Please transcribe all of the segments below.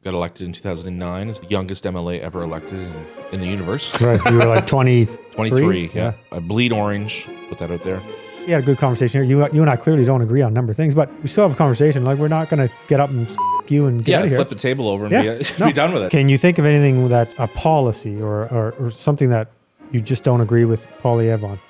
got elected in 2009 as the youngest MLA ever elected in the universe. Right. You were like 23, yeah. I bleed orange, put that out there. We had a good conversation here. You and I clearly don't agree on a number of things, but we still have a conversation. Like, we're not going to get up and you and get out of here. Flip the table over and be done with it. Can you think of anything that's a policy or something that you just don't agree with Poilievre on?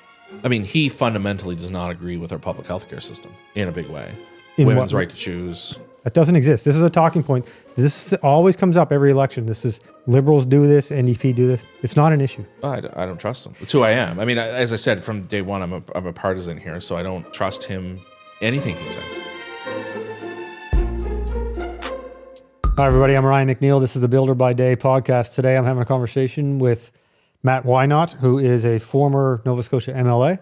I mean, he fundamentally does not agree with our public healthcare system in a big way. In Women's what? right to choose. That doesn't exist. This is a talking point. This always comes up every election. This is Liberals do this, NDP do this. It's not an issue. I don't trust him. It's who I am. I mean, as I said from day one, I'm a partisan here, so I don't trust him anything he says. Hi, everybody. I'm Ryan McNeil. This is the Builder by Day podcast. Today, I'm having a conversation with Matt Whynott, who is a former Nova Scotia MLA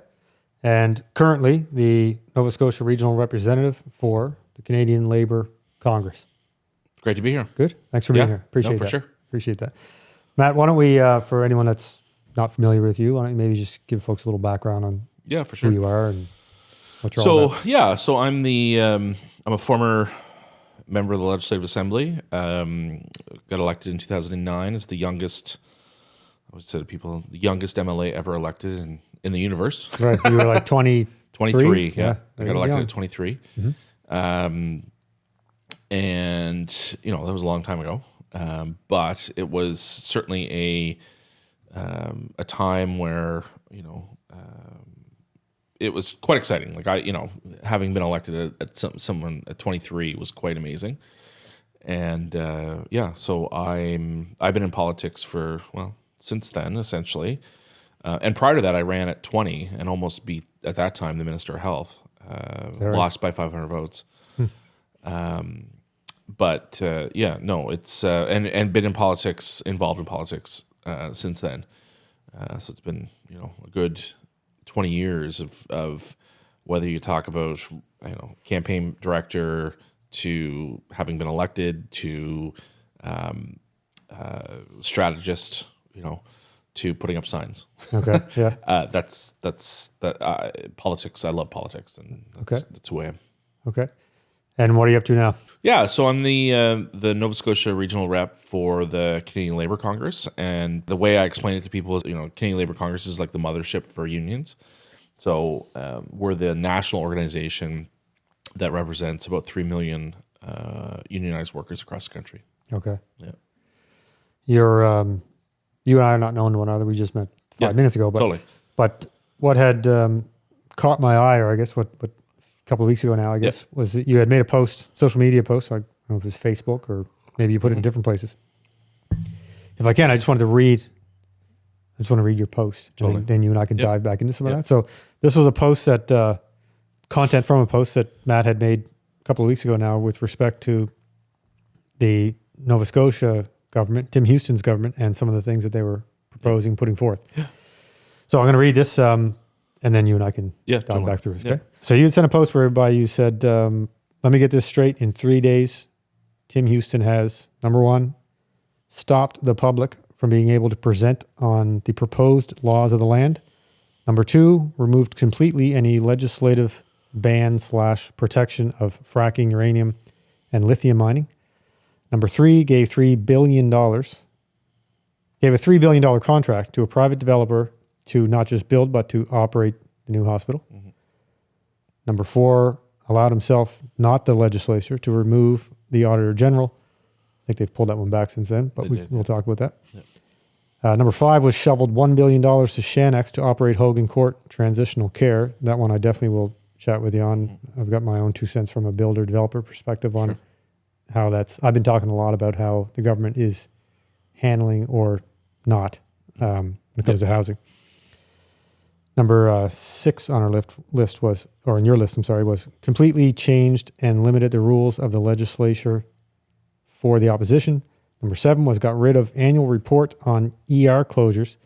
and currently the Nova Scotia Regional Representative for the Canadian Labour Congress. Great to be here. Good. Thanks for being here. Appreciate that. Sure. Appreciate that. Matt, why don't we, for anyone that's not familiar with you, why don't you maybe just give folks a little background on for sure. who you are and what you're all about? So I'm I'm a former member of the Legislative Assembly. Got elected in 2009 as the youngest, I always say to people, the youngest MLA ever elected in the universe. Right. You were like 23, yeah. I got elected young. at 23. Mm-hmm. And, that was a long time ago. But it was certainly a time where, it was quite exciting. Like having been elected at someone at 23 was quite amazing. And so I've been in politics for, since then, essentially. And prior to that, I ran at 20 and almost beat, at that time, the Minister of Health. Lost by 500 votes. It's and been in politics, involved in politics since then. So it's been a good 20 years of whether you talk about campaign director to having been elected to strategist, to putting up signs. Okay. Yeah. That's politics. I love politics, and that's who I am. Okay. And what are you up to now? Yeah, so I'm the Nova Scotia regional rep for the Canadian Labour Congress, and the way I explain it to people is, Canadian Labour Congress is like the mothership for unions. So we're the national organization that represents about 3 million unionized workers across the country. Okay. Yeah. You and I are not known to one another. We just met 5 minutes ago. But, totally. But what had caught my eye, or I guess what a couple of weeks ago now, was that you had made a post, social media post. I don't know if it was Facebook or maybe you put it in different places. If I can, I just want to read your post. Totally. Then you and I can dive back into some of that. So this was a post that, content from a post that Matt had made a couple of weeks ago now with respect to the Nova Scotia government, Tim Houston's government, and some of the things that they were proposing, putting forth. Yeah. So I'm going to read this, and then you and I can dive back through it. Okay. Yeah. So you had sent a post whereby you said, let me get this straight. In 3 days, Tim Houston has, number one, stopped the public from being able to present on the proposed laws of the land. Number two, removed completely any legislative ban / protection of fracking, uranium, and lithium mining. Number three, gave $3 billion, gave a $3 billion contract to a private developer to not just build, but to operate the new hospital. Mm-hmm. Number four, allowed himself, not the legislature, to remove the Auditor General. I think they've pulled that one back since then, but we'll talk about that. Yeah. Number five was shoveled $1 billion to Shanx to operate Hogan Court Transitional Care. That one I definitely will chat with you on. Mm-hmm. I've got my own 2 cents from a builder-developer perspective on how that's... I've been talking a lot about how the government is handling or not when it comes to housing. Number 6 on our list was, or on your list, I'm sorry, was completely changed and limited the rules of the legislature for the opposition. Number 7 was got rid of annual report on ER closures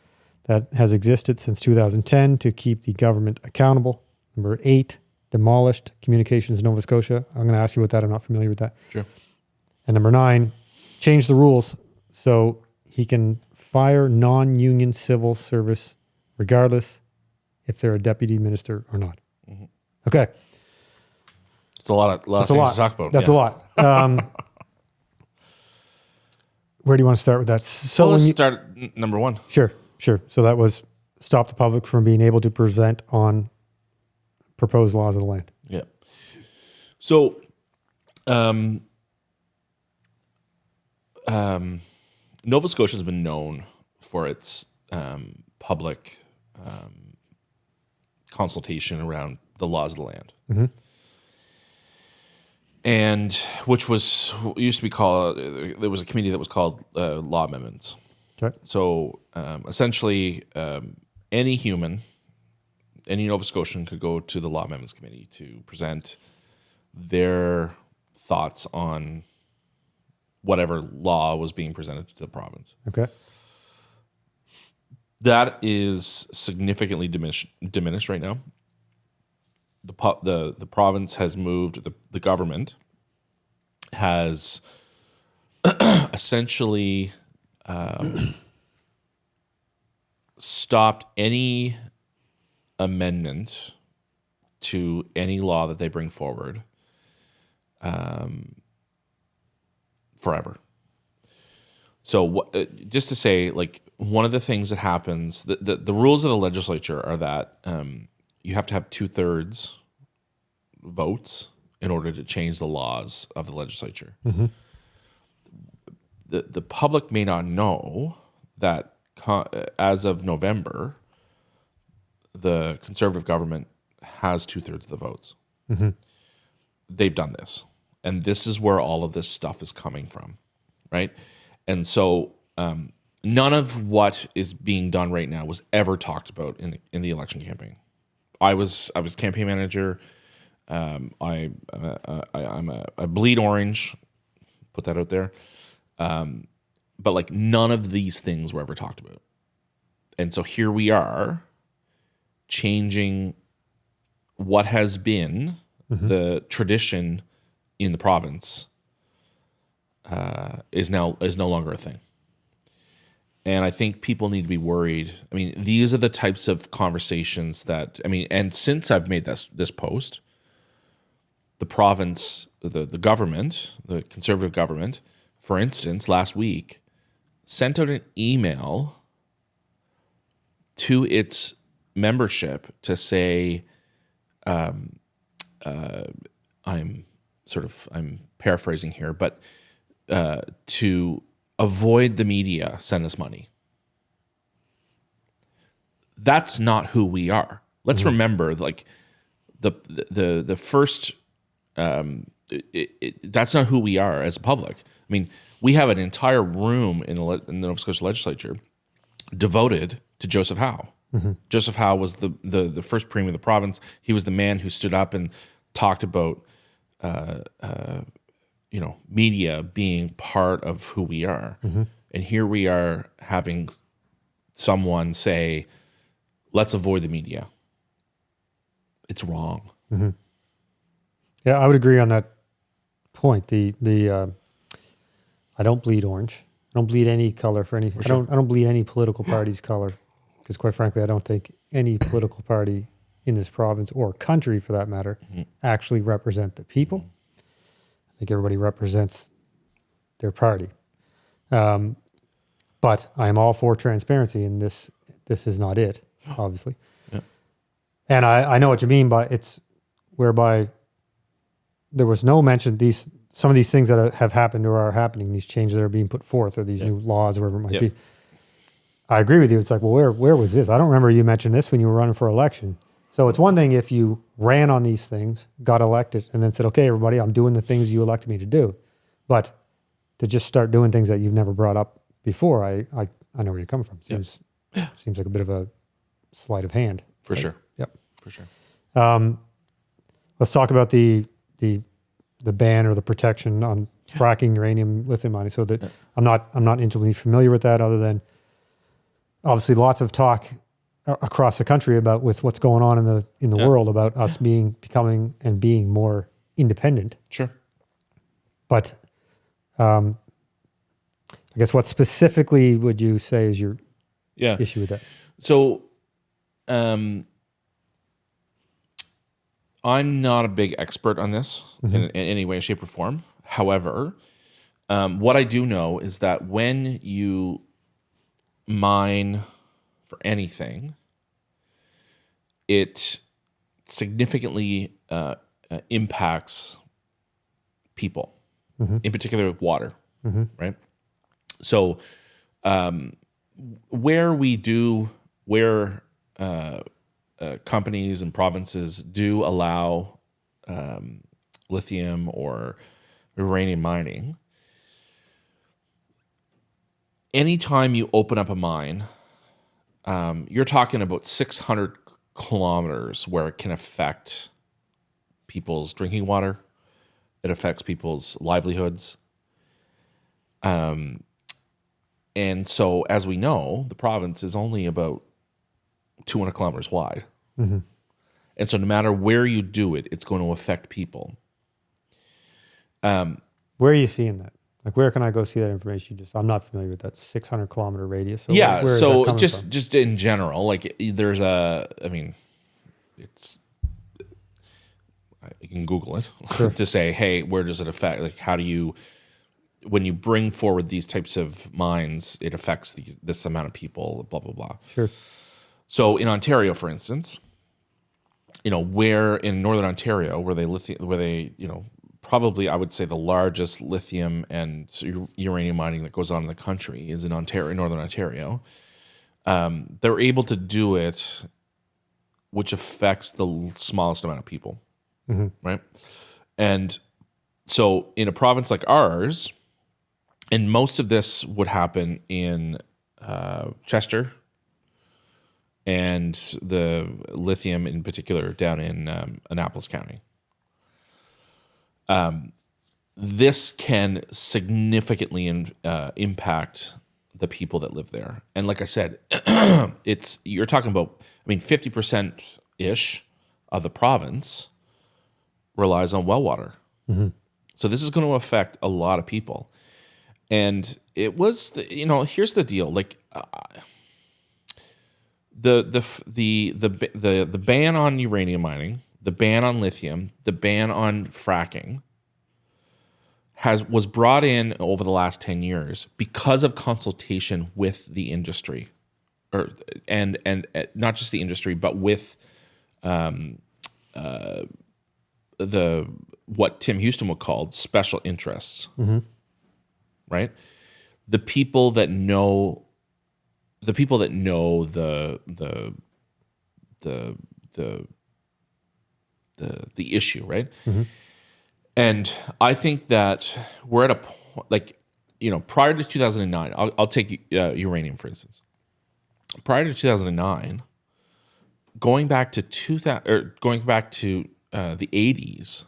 that has existed since 2010 to keep the government accountable. Number 8, demolished Communications Nova Scotia. I'm going to ask you about that. I'm not familiar with that. Sure. And number 9, changed the rules so he can fire non-union civil service regardless if they're a deputy minister or not. Mm-hmm. Okay. It's a lot of things to talk about. That's a lot. where do you want to start with that? So Let's when you, start number one. Sure. So that was stop the public from being able to present on proposed laws of the land. Yeah. So, Nova Scotia has been known for its public consultation around the laws of the land. Mm-hmm. And which used to be called, there was a committee that was called law amendments. Okay. So essentially, any human, any Nova Scotian could go to the law amendments committee to present their thoughts on whatever law was being presented to the province. Okay. That is significantly diminished right now. The province has moved. The government has essentially stopped any amendment to any law that they bring forward forever. So just to say, like, one of the things that happens, the rules of the legislature are that you have to have 2/3 votes in order to change the laws of the legislature. Mm-hmm. The public may not know that as of November, the Conservative government has 2/3 of the votes. Mm-hmm. They've done this. And this is where all of this stuff is coming from, right? And so none of what is being done right now was ever talked about in the election campaign. I was campaign manager. I bleed orange. Put that out there. But like none of these things were ever talked about. And so here we are changing what has been the tradition in the province is no longer a thing. And I think people need to be worried. I mean, these are the types of conversations that, I mean, and since I've made this post, the province, the government, the Conservative government, for instance, last week, sent out an email to its membership to say, I'm paraphrasing here, but to avoid the media, send us money. That's not who we are. Let's remember, like the first. That's not who we are as a public. I mean, we have an entire room in the Nova Scotia legislature devoted to Joseph Howe. Mm-hmm. Joseph Howe was the first premier of the province. He was the man who stood up and talked about media being part of who we are. Mm-hmm. And here we are having someone say, let's avoid the media. It's wrong. Mm-hmm. Yeah, I would agree on that point. I don't bleed orange. I don't bleed any color for any. Sure. I don't bleed any political party's color, because quite frankly, I don't think any political party in this province or country, for that matter, actually represent the people. I think everybody represents their party. But I am all for transparency, and this is not it, obviously. Yeah. And I know what you mean by it's whereby there was no mention some of these things that have happened or are happening, these changes that are being put forth, or these new laws, or whatever it might be. I agree with you. It's like, well, where was this? I don't remember you mentioned this when you were running for election. So it's one thing if you ran on these things, got elected, and then said, okay, everybody, I'm doing the things you elected me to do. But to just start doing things that you've never brought up before, I know where you're coming from. Seems like a bit of a sleight of hand. For sure. Yep. For sure. Let's talk about the ban or the protection on fracking uranium lithium mining. So that I'm not intimately familiar with that, other than obviously lots of talk across the country about with what's going on in the world about us becoming and being more independent. Sure. But I guess what specifically would you say is your issue with that? So I'm not a big expert on this in any way, shape, or form. However, What I do know is that when you mine for anything, it significantly impacts people, in particular with water, right? So where companies and provinces do allow lithium or uranium mining, anytime you open up a mine, you're talking about 600 kilometers where it can affect people's drinking water. It affects people's livelihoods. And so, as we know, the province is only about 200 kilometers wide. And so no matter where you do it, it's going to affect people. Where are you seeing that? Like, where can I go see that information? I'm not familiar with that 600 kilometer radius. So Yeah. where is So that coming from? just in general, like there's you can Google it to say, hey, where does it affect? Like, how do you, when you bring forward these types of mines, it affects this amount of people, blah, blah, blah. Sure. So in Ontario, for instance, where in Northern Ontario, where they probably, I would say the largest lithium and uranium mining that goes on in the country is in Ontario, Northern Ontario. They're able to do it, which affects the smallest amount of people, right? And so in a province like ours, and most of this would happen in Chester, and the lithium in particular down in Annapolis County. This can significantly impact the people that live there. And like I said, you're talking about, 50%-ish of the province relies on well water. So this is going to affect a lot of people. And it was, here's the deal. Like, the ban on uranium mining, the ban on lithium, the ban on fracking was brought in over the last 10 years because of consultation with the industry, and not just the industry, but with what Tim Houston would call special interests, right? The people that know the issue, right? And I think that we're at a point, prior to 2009, I'll take uranium for instance. Prior to 2009, going back to the 80s,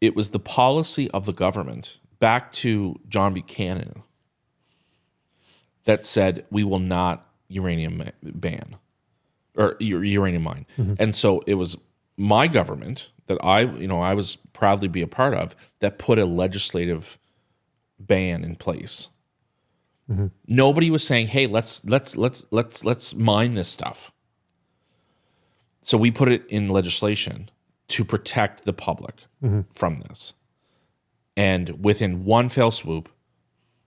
it was the policy of the government back to John Buchanan that said we will not uranium ban or uranium mine. And so it was my government that I was proudly be a part of that put a legislative ban in place. Nobody was saying, "Hey, let's mine this stuff." So we put it in legislation to protect the public from this. And within one fell swoop,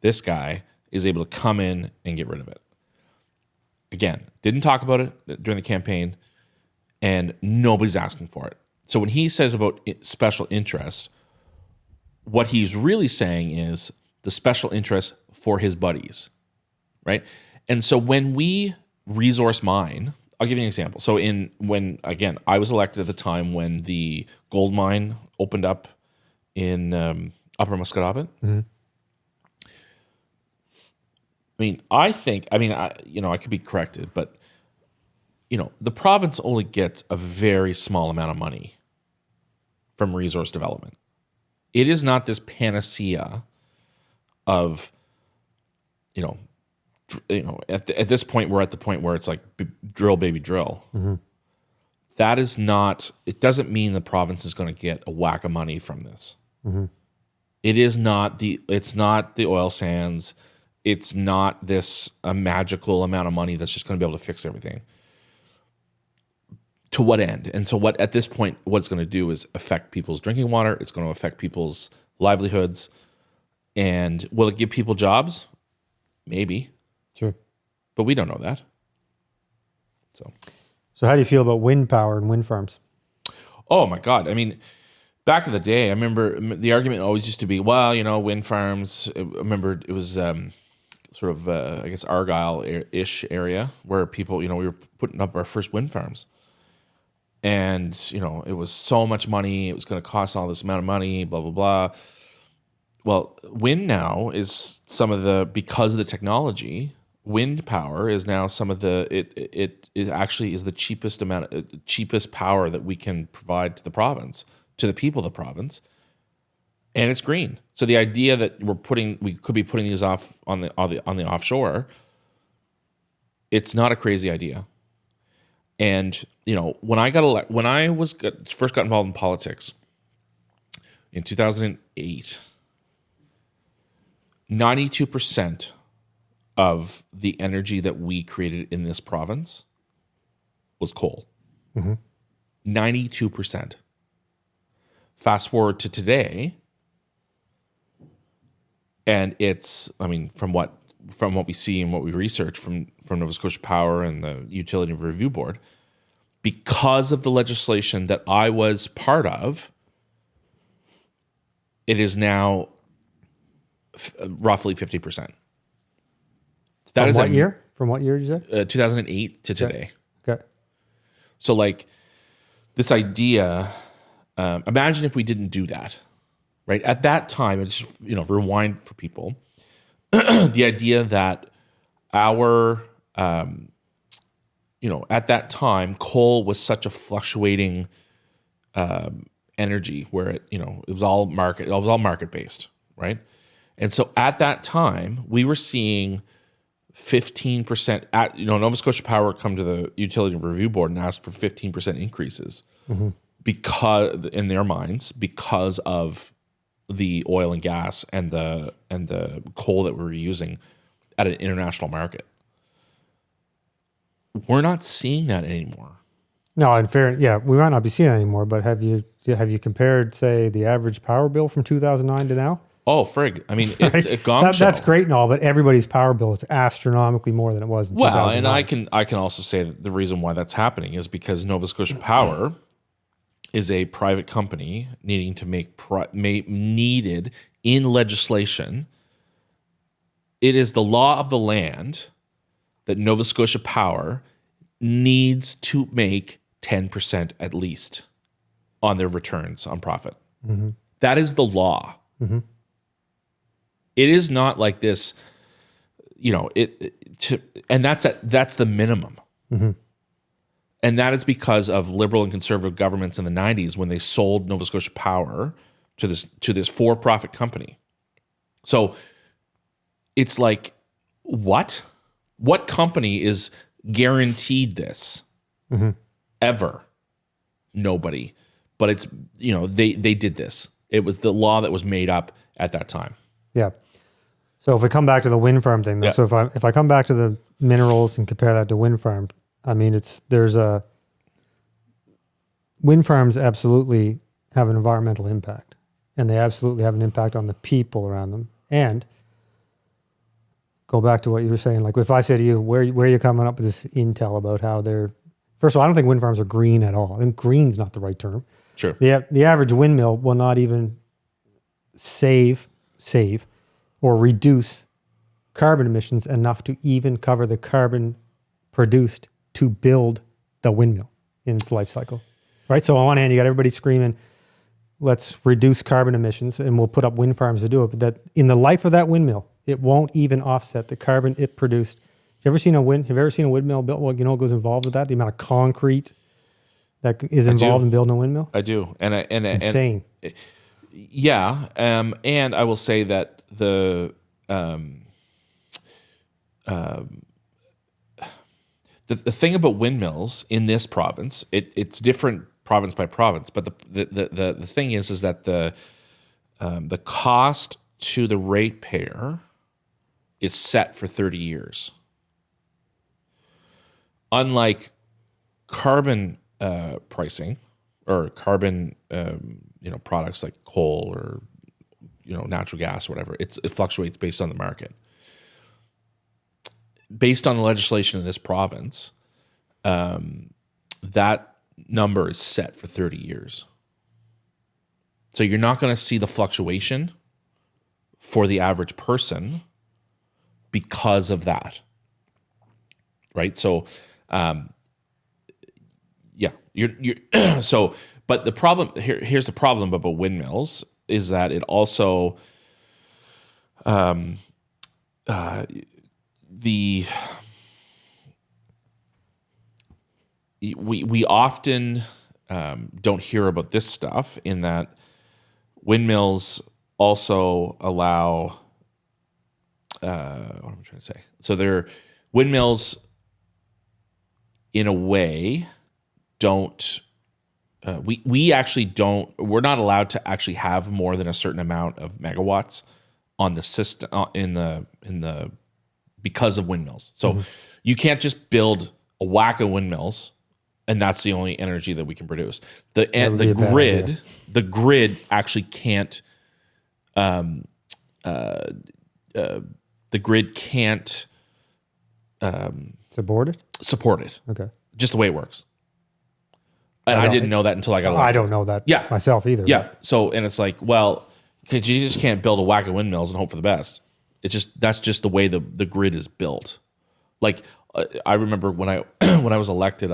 this guy is able to come in and get rid of it. Again, didn't talk about it during the campaign, and nobody's asking for it. So when he says about special interest, what he's really saying is the special interest for his buddies, right? And so when we resource mine, I'll give you an example. So when I was elected at the time when the gold mine opened up in Upper Musquodoboit. I could be corrected, but the province only gets a very small amount of money from resource development. It is not this panacea of, at this point, we're at the point where it's like drill, baby, drill. That is not, it doesn't mean the province is going to get a whack of money from this. It's not the oil sands. It's not a magical amount of money that's just going to be able to fix everything. To what end? And so at this point, what it's going to do is affect people's drinking water. It's going to affect people's livelihoods. And will it give people jobs? Maybe, Sure. but we don't know that. So how do you feel about wind power and wind farms? Oh my God. I mean, back in the day, I remember the argument always used to be, well, wind farms. I remember it was sort of, I guess, Argyle-ish area where people, we were putting up our first wind farms. And, it was so much money. It was going to cost all this amount of money, blah, blah, blah. Well, wind now is because of the technology, wind power is now some of it actually is the cheapest power that we can provide to the province, to the people of the province, and it's green. So the idea that we could be putting these off on the offshore, it's not a crazy idea. And when I first got involved in politics in 2008, 92% of the energy that we created in this province was coal. 92%. Fast forward to today, and it's, from what we see and what we research from Nova Scotia Power and the Utility Review Board, because of the legislation that I was part of, it is now roughly 50%. From what year? From what year did you say? 2008 to today. Okay. So this idea, imagine if we didn't do that, right? At that time, it's, rewind for people, the idea that at that time, coal was such a fluctuating energy where it was all market-based, right? And so at that time, we were seeing 15% Nova Scotia Power come to the Utility Review Board and ask for 15% increases because in their minds, because of the oil and gas and the coal that we were using at an international market. We're not seeing that anymore. No, in fairness, yeah, we might not be seeing that anymore, but have you compared, say, the average power bill from 2009 to now? Oh, frig. It's a gong show. That's great and all, but everybody's power bill is astronomically more than it was in 2009. And I can also say that the reason why that's happening is because Nova Scotia Power is a private company needing to needed in legislation. It is the law of the land that Nova Scotia Power needs to make 10% at least on their returns on profit. That is the law. It is not like this, and that's the minimum. And that is because of liberal and conservative governments in the 90s when they sold Nova Scotia Power to this for-profit company. So it's like, what? What company is guaranteed this? Ever? Nobody. But it's, they did this. It was the law that was made up at that time. Yeah. So if we come back to the wind farm thing, though, so if I come back to the minerals and compare that to wind farm, wind farms absolutely have an environmental impact, and they absolutely have an impact on the people around them. And go back to what you were saying, like if I say to you, where are you coming up with this intel about how they're, first of all, I don't think wind farms are green at all. I think green's not the right term. Sure. The average windmill will not even save or reduce carbon emissions enough to even cover the carbon produced to build the windmill in its life cycle, right? So on one hand, you got everybody screaming, let's reduce carbon emissions and we'll put up wind farms to do it. But that in the life of that windmill, it won't even offset the carbon it produced. Have you ever seen a windmill built? What goes involved with that? The amount of concrete that is involved in building a windmill? I do. It's insane. And I will say that the thing about windmills in this province, it's different province by province, but the thing is that the cost to the ratepayer is set for 30 years. Unlike carbon pricing or carbon products like coal or natural gas or whatever. It fluctuates based on the market. Based on the legislation in this province, that number is set for 30 years. So you're not going to see the fluctuation for the average person because of that. Right? So, you're so, but the problem here's the problem about windmills is that it also, we often don't hear about this stuff in that windmills also allow, what am I trying to say? So they're windmills in a way don't, we actually don't, we're not allowed to actually have more than a certain amount of megawatts on the system because of windmills. So you can't just build a whack of windmills and that's the only energy that we can produce. The grid actually can't, the grid can't Support it? Support it. Okay. Just the way it works. And I didn't know that until I got elected. I don't know that myself either. Yeah. So, and it's like, well, because you just can't build a whack of windmills and hope for the best. It's just, that's just the way the grid is built. Like, I remember when I was elected,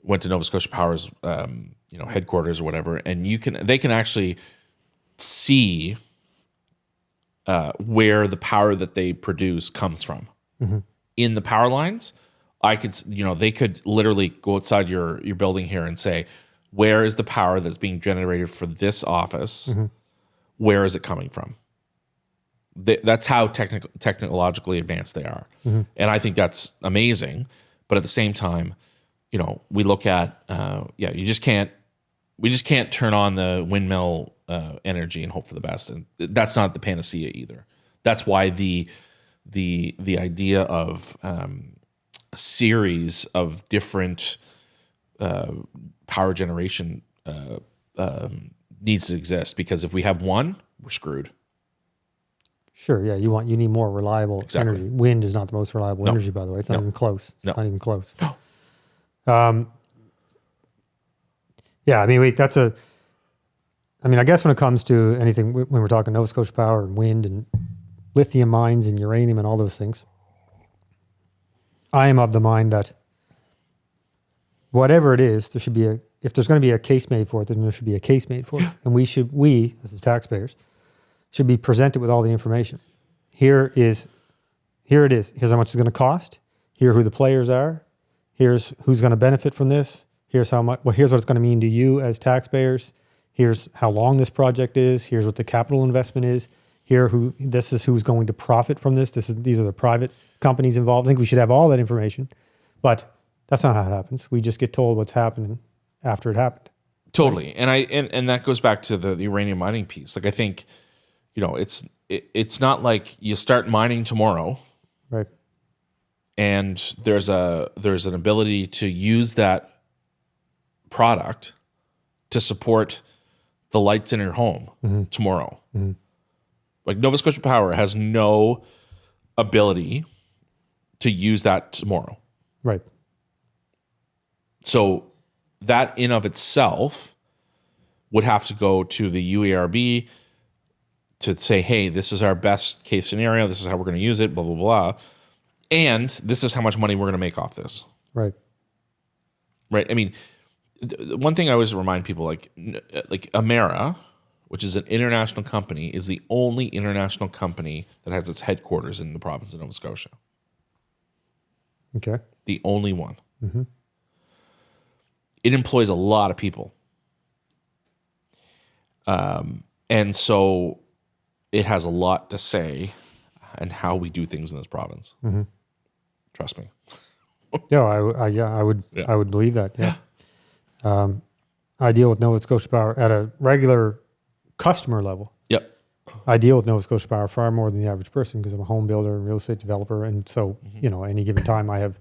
went to Nova Scotia Power's headquarters or whatever, and they can actually see where the power that they produce comes from. In the power lines. They could literally go outside your building here and say, where is the power that's being generated for this office? Where is it coming from? That's how technologically advanced they are. And I think that's amazing. But at the same time, we look at, we just can't turn on the windmill energy and hope for the best. And that's not the panacea either. That's why the idea of a series of different power generation needs to exist, because if we have one, we're screwed. Sure, yeah, you need more reliable energy. Wind is not the most reliable energy, by the way. It's not even close. It's not even close. No. I guess when it comes to anything, when we're talking Nova Scotia Power and wind and lithium mines and uranium and all those things, I am of the mind that whatever it is, there should be if there's going to be a case made for it, then there should be a case made for it. And we, as taxpayers, should be presented with all the information. Here it is. Here's how much it's going to cost. Here are who the players are. Here's who's going to benefit from this. Here's how much. Well, here's what it's going to mean to you as taxpayers. Here's how long this project is. Here's what the capital investment is. This is who's going to profit from this. These are the private companies involved. I think we should have all that information, but that's not how it happens. We just get told what's happening after it happened. Totally, right? And that goes back to the uranium mining piece. Like, I think, it's not like you start mining tomorrow, right? And there's an ability to use that product to support the lights in your home tomorrow. Like, Nova Scotia Power has no ability to use that tomorrow. Right. So that in of itself would have to go to the UARB to say, hey, this is our best case scenario. This is how we're going to use it, blah, blah, blah. And this is how much money we're going to make off this. Right. Right. I mean, one thing I always remind people, like Amera, which is an international company, is the only international company that has its headquarters in the province of Nova Scotia. Okay. The only one. It employs a lot of people. And so it has a lot to say in how we do things in this province. Trust me. I would believe that. Yeah. I deal with Nova Scotia Power at a regular customer level. Yep. I deal with Nova Scotia Power far more than the average person because I'm a home builder and real estate developer. And so, any given time I have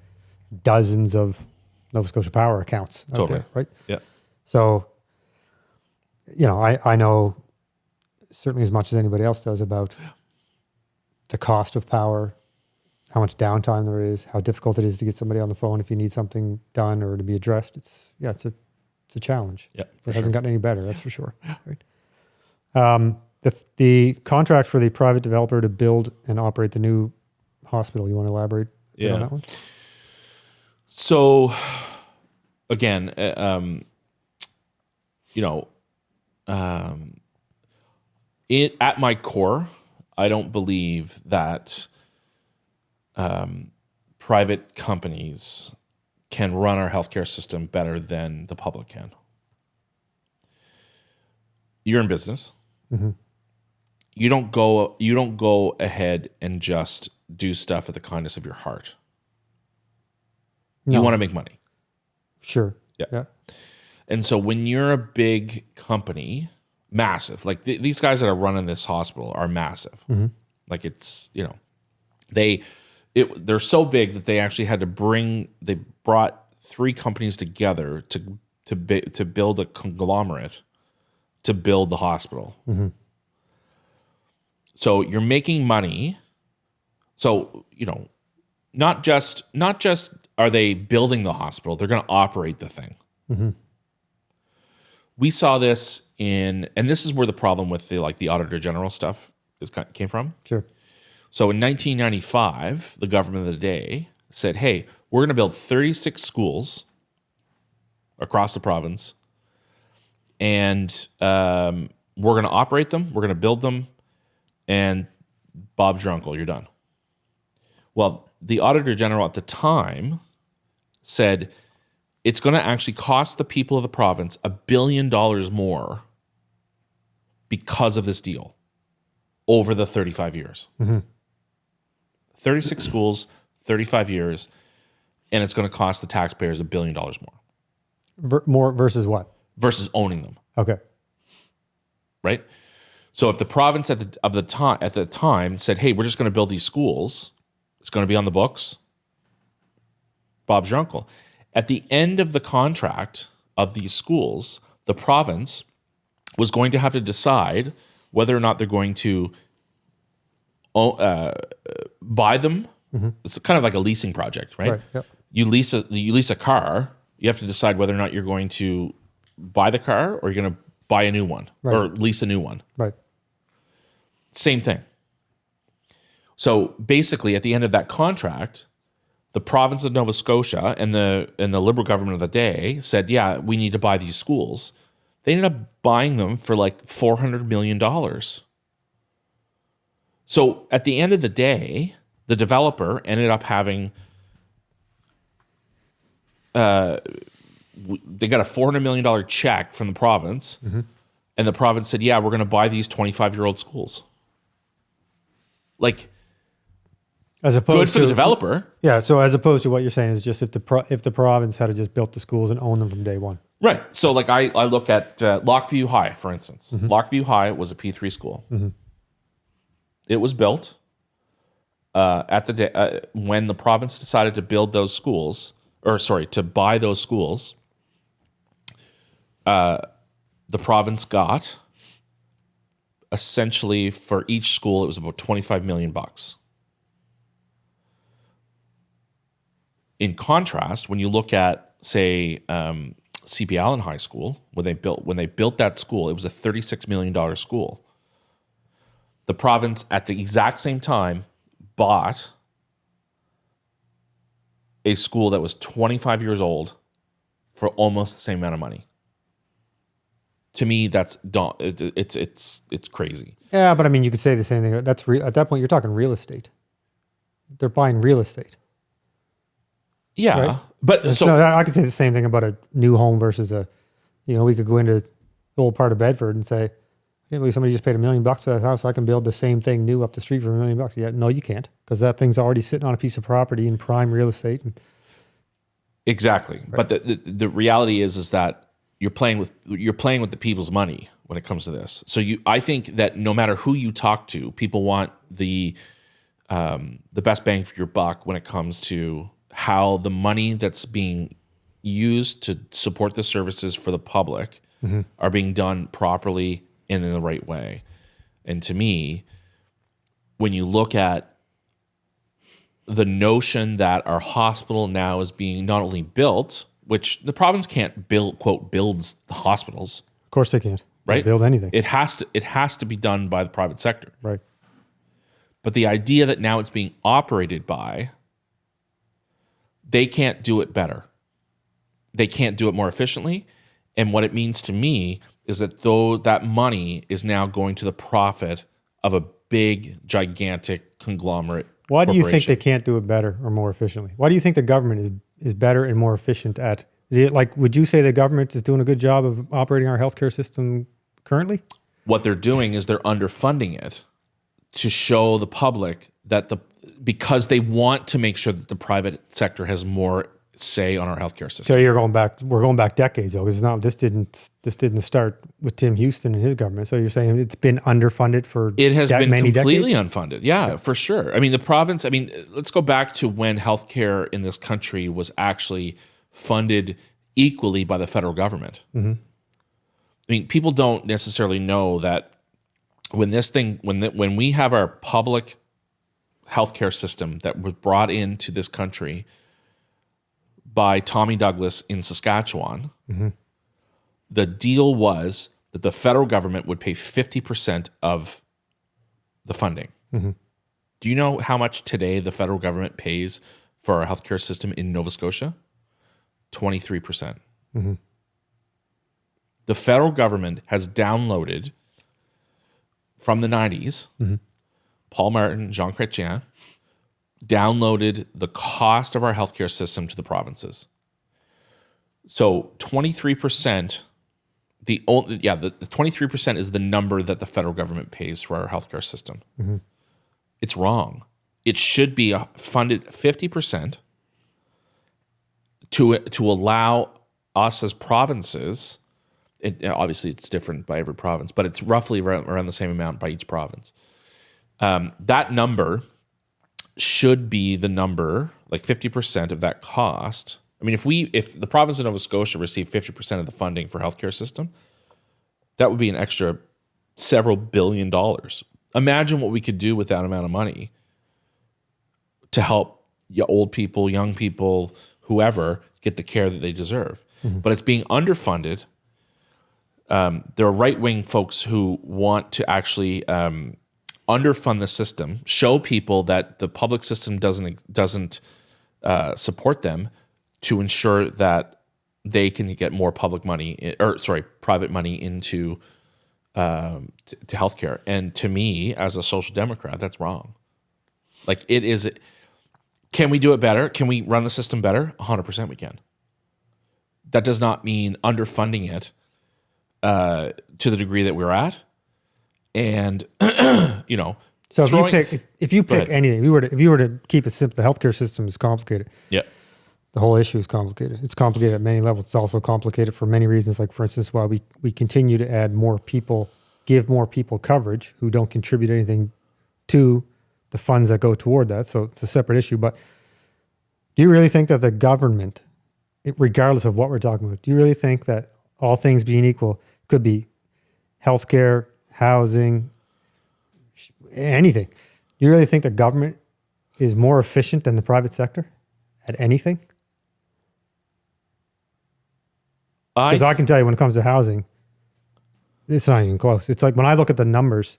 dozens of Nova Scotia Power accounts out there, right? Yeah. So, I know certainly as much as anybody else does about the cost of power, how much downtime there is, how difficult it is to get somebody on the phone if you need something done or to be addressed. It's a challenge. Yeah, it hasn't gotten any better, that's for sure. Right. The contract for the private developer to build and operate the new hospital. You want to elaborate a bit on that one? So, again, at my core, I don't believe that private companies can run our healthcare system better than the public can. You're in business. Mm-hmm. You don't go ahead and just do stuff at the kindness of your heart. No. You want to make money. Sure. Yeah. And so when you're a big company, massive, like these guys that are running this hospital are massive. Mm-hmm. Like it's, they're so big that they actually had to they brought 3 companies together to build a conglomerate to build the hospital. Mm-hmm. So you're making money. So, not just are they building the hospital, they're going to operate the thing. Mm-hmm. We saw this and this is where the problem with the Auditor General stuff came from. Sure. So in 1995, the government of the day said, hey, we're going to build 36 schools across the province, and we're going to operate them, we're going to build them, and Bob's your uncle, you're done. Well, the Auditor General at the time said it's going to actually cost the people of the province $1 billion more because of this deal over the 35 years. Mm-hmm. 36 schools, 35 years, and it's going to cost the taxpayers $1 billion more. More versus what? Versus owning them. Okay. Right? So if the province at the time said, hey, we're just going to build these schools, it's going to be on the books, Bob's your uncle. At the end of the contract of these schools, the province was going to have to decide whether or not they're going to buy them. Mm-hmm. It's kind of like a leasing project, right? Right. Yep. You lease a car. You have to decide whether or not you're going to buy the car or you're going to buy a new one, right, or lease a new one. Right. Same thing. So basically, at the end of that contract, the province of Nova Scotia and the Liberal government of the day said, yeah, we need to buy these schools. They ended up buying them for like $400 million. So at the end of the day, the developer ended up having, they got a $400 million check from the province, mm-hmm, and the province said, yeah, we're going to buy these 25-year-old schools. Like, as opposed good for the developer. Yeah, so as opposed to what you're saying is just if the province had just built the schools and owned them from day one. Right. So like I look at Lockview High, for instance. Mm-hmm. Lockview High was a P3 school. Mm-hmm. It was built at the day when the province decided to build those schools, to buy those schools. The province got essentially for each school, it was about $25 million. In contrast, when you look at, say, CP Allen High School, when they built that school, it was a $36 million school. The province, at the exact same time, bought a school that was 25 years old for almost the same amount of money. To me, it's crazy. Yeah, but I mean, you could say the same thing. At that point, you're talking real estate. They're buying real estate. Yeah, right? But I could say the same thing about a new home versus we could go into the old part of Bedford and say, I can't believe somebody just paid $1 million for that house. I can build the same thing new up the street for $1 million. Yeah, no, you can't, because that thing's already sitting on a piece of property in prime real estate. Exactly, right. But the reality is that you're playing with the people's money when it comes to this. So I think that no matter who you talk to, people want the best bang for your buck when it comes to how the money that's being used to support the services for the public, mm-hmm, are being done properly and in the right way. And to me, when you look at the notion that our hospital now is being not only built, which the province can't build, quote, builds the hospitals, Of course they can't. right? Build anything. It has to be done by the private sector. Right. But the idea that now it's being operated by, they can't do it better. They can't do it more efficiently. And what it means to me is that though that money is now going to the profit of a big, gigantic conglomerate. Why do you think they can't do it better or more efficiently? Why do you think the government is better and more efficient at, like, would you say the government is doing a good job of operating our healthcare system currently? What they're doing is they're underfunding it to show the public that because they want to make sure that the private sector has more say on our healthcare system. So we're going back decades though, because this didn't start with Tim Houston and his government. So you're saying it's been underfunded for it has been many completely decades? Unfunded. Yeah, for sure. I mean, the province, let's go back to when healthcare in this country was actually funded equally by the federal government. Mm-hmm. I mean, people don't necessarily know that when we have our public healthcare system that was brought into this country by Tommy Douglas in Saskatchewan, mm-hmm. the deal was that the federal government would pay 50% of the funding. Mm-hmm. Do you know how much today the federal government pays for our healthcare system in Nova Scotia? 23%. Mm-hmm. The federal government has downloaded from the 90s, mm-hmm. Paul Martin, Jean Chrétien, downloaded the cost of our healthcare system to the provinces. So 23%, the 23% is the number that the federal government pays for our healthcare system. Mm-hmm. It's wrong. It should be funded 50% to allow us as provinces. Obviously, it's different by every province, but it's roughly around the same amount by each province. That number should be the number, like 50% of that cost. I mean, if the province of Nova Scotia received 50% of the funding for healthcare system, that would be an extra several $billion. Imagine what we could do with that amount of money to help old people, young people, whoever, get the care that they deserve. Mm-hmm. But it's being underfunded. There are right-wing folks who want to actually underfund the system, show people that the public system doesn't support them, to ensure that they can get more private money into to healthcare. And to me, as a social democrat, that's wrong. Like, it is. Can we do it better? Can we run the system better? 100% we can. That does not mean underfunding it to the degree that we're at. And so if you pick anything, if you were to keep it simple, the healthcare system is complicated. Yeah. The whole issue is complicated. It's complicated at many levels. It's also complicated for many reasons. Like, for instance, why we continue to add more people, give more people coverage who don't contribute anything to the funds that go toward that. So it's a separate issue. But do you really think that the government, regardless of what we're talking about, do you really think that all things being equal, could be healthcare, housing, anything? Do you really think the government is more efficient than the private sector at anything? Because I can tell you, when it comes to housing, it's not even close. It's like, when I look at the numbers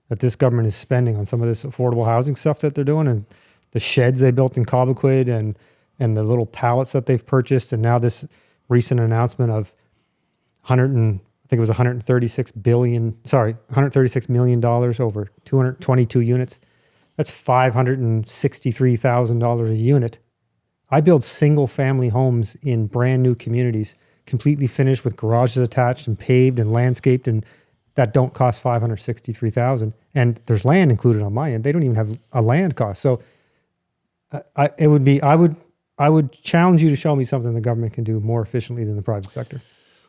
that this government is spending on some of this affordable housing stuff that they're doing, and the sheds they built in Cobequid, and the little pallets that they've purchased, and now this recent announcement of $136 million over 222 units. That's $563,000 a unit. I build single family homes in brand new communities, completely finished with garages attached and paved and landscaped, and that don't cost $563,000. And there's land included on my end. They don't even have a land cost. So I would challenge you to show me something the government can do more efficiently than the private sector.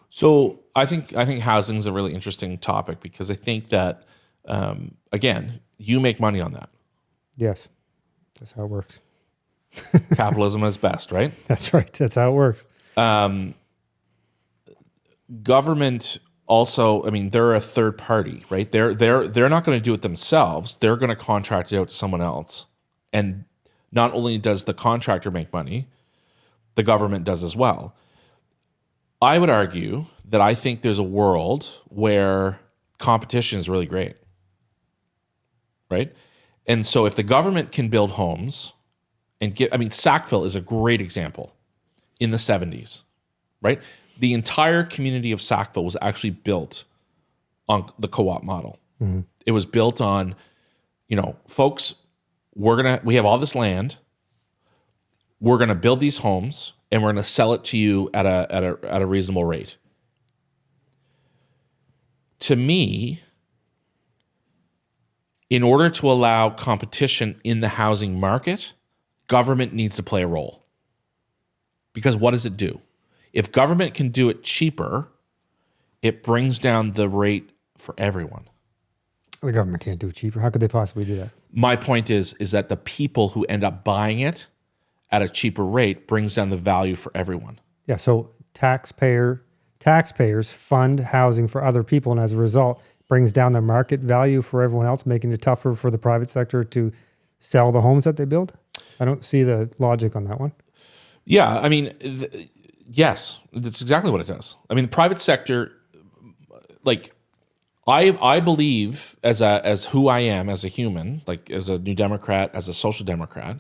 So I think housing is a really interesting topic, because I think that again, you make money on that. Yes, that's how it works. Capitalism is best, right? That's right. That's how it works. Government also, I mean, they're a third party, right? They're not going to do it themselves. They're going to contract it out to someone else. And not only does the contractor make money, the government does as well. I would argue that I think there's a world where competition is really great, right? And so if the government can build homes and get, I mean, Sackville is a great example in the 70s, right? The entire community of Sackville was actually built on the co-op model. Mm-hmm. It was built on, folks, we have all this land. We're going to build these homes and we're going to sell it to you at a reasonable rate. To me, in order to allow competition in the housing market, government needs to play a role. Because what does it do? If government can do it cheaper, it brings down the rate for everyone. The government can't do it cheaper. How could they possibly do that? My point is that the people who end up buying it at a cheaper rate brings down the value for everyone. Yeah, so taxpayers fund housing for other people, and as a result, brings down the market value for everyone else, making it tougher for the private sector to sell the homes that they build? I don't see the logic on that one. Yeah, I mean, yes, that's exactly what it does. I mean, the private sector, like, I believe as who I am as a human, like as a New Democrat, as a social democrat,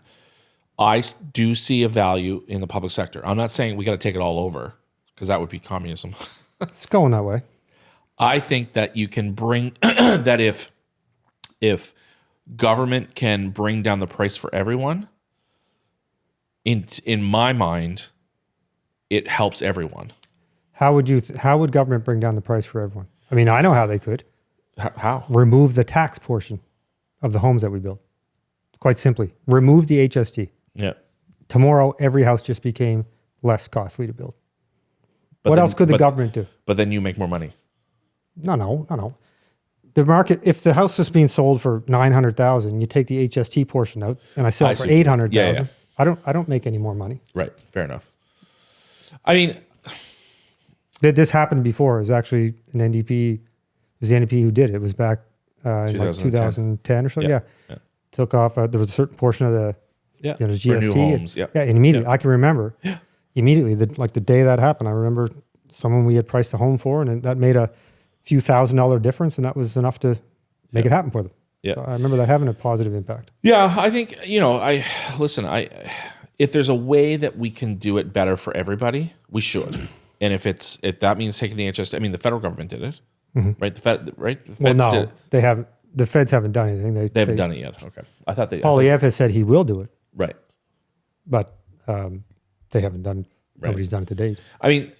I do see a value in the public sector. I'm not saying we got to take it all over because that would be communism. It's going that way. I think that you can bring that if government can bring down the price for everyone, in my mind, it helps everyone. How would government bring down the price for everyone? I mean, I know how they could. How? Remove the tax portion of the homes that we build. Quite simply, remove the HST. Yeah. Tomorrow, every house just became less costly to build. What else could the government do? But then you make more money. No. The market, if the house was being sold for $900,000, you take the HST portion out, and I sell it for $800,000. Yeah. I don't make any more money. Right. Fair enough. I mean, this happened before. It was actually an NDP. It was the NDP who did it. It was back in like 2010 or so. Yeah. Took off. There was a certain portion of the GST. New homes. And immediately, I can remember. Immediately, the day that happened, I remember someone we had priced the home for, and that made a few $1,000 difference, and that was enough to make it happen for them. Yeah, so I remember that having a positive impact. Yeah, I think if there's a way that we can do it better for everybody, we should. And if that means taking the interest, I mean, the federal government did it, right? The Feds no, did it. They haven't. The Feds haven't done anything. They haven't done it yet. Okay, I thought they. Poilievre has said he will do it, right? But they haven't done. Right. Nobody's done it to date. I mean,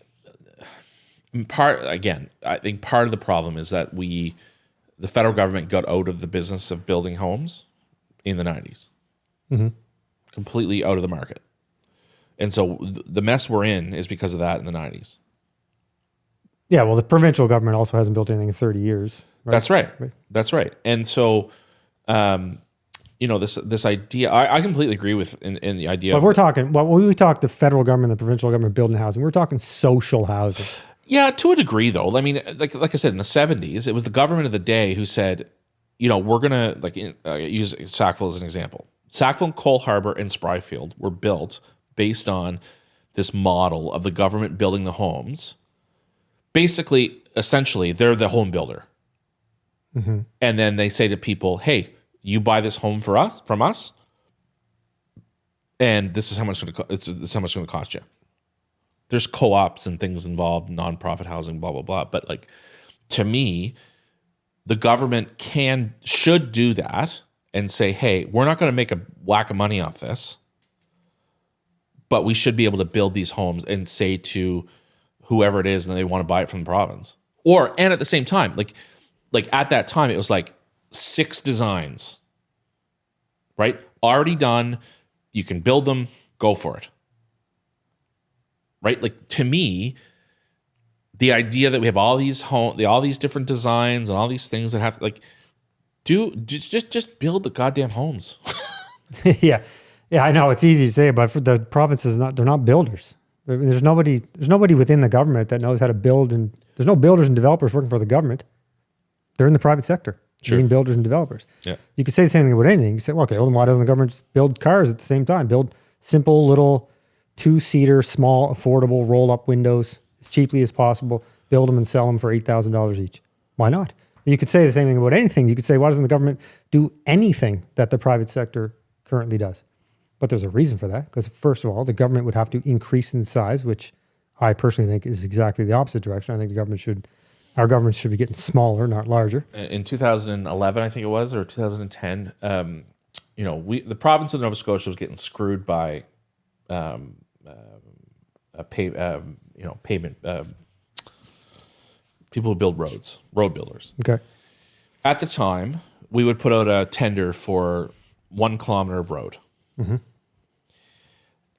I think part of the problem is that the federal government got out of the business of building homes in the 90s, completely out of the market. And so the mess we're in is because of that in the 90s. Yeah, well, the provincial government also hasn't built anything in 30 years. Right? That's right. And so, this idea, I completely agree with in the idea. But when we talk the federal government, the provincial government building housing, we're talking social housing. Yeah, to a degree, though. I mean, like I said, in the 70s, it was the government of the day who said, we're going to use Sackville as an example. Sackville, Cole Harbour, and Spryfield were built based on this model of the government building the homes. Basically, essentially, they're the home builder. Mm-hmm. And then they say to people, hey, you buy this home from us, and this is how much this is how much it's going to cost you. There's co-ops and things involved, nonprofit housing, blah, blah, blah. But to me, the government should do that and say, hey, we're not going to make a whack of money off this, but we should be able to build these homes and say to whoever it is and they want to buy it from the province. And at the same time, like at that time, it was like 6 designs, right? Already done. You can build them, go for it. Right? Like, to me, the idea that we have all these different designs and all these things that have to just build the goddamn homes. Yeah, I know it's easy to say, but for the provinces, they're not builders. There's nobody within the government that knows how to build and There's no builders and developers working for the government. They're in the private sector, being builders and developers. Yeah. You could say the same thing about anything. You say, well, okay, well, then why doesn't the government just build cars at the same time? Build simple little 2-seater, small, affordable roll-up windows as cheaply as possible. Build them and sell them for $8,000 each. Why not? You could say the same thing about anything. You could say, why doesn't the government do anything that the private sector currently does? But there's a reason for that, because first of all, the government would have to increase in size, which I personally think is exactly the opposite direction. I think our government should be getting smaller, not larger. In 2011, I think it was, or 2010, the province of Nova Scotia was getting screwed by pavement people who build roads, road builders. Okay. At the time, we would put out a tender for 1 kilometer of road. Mm-hmm.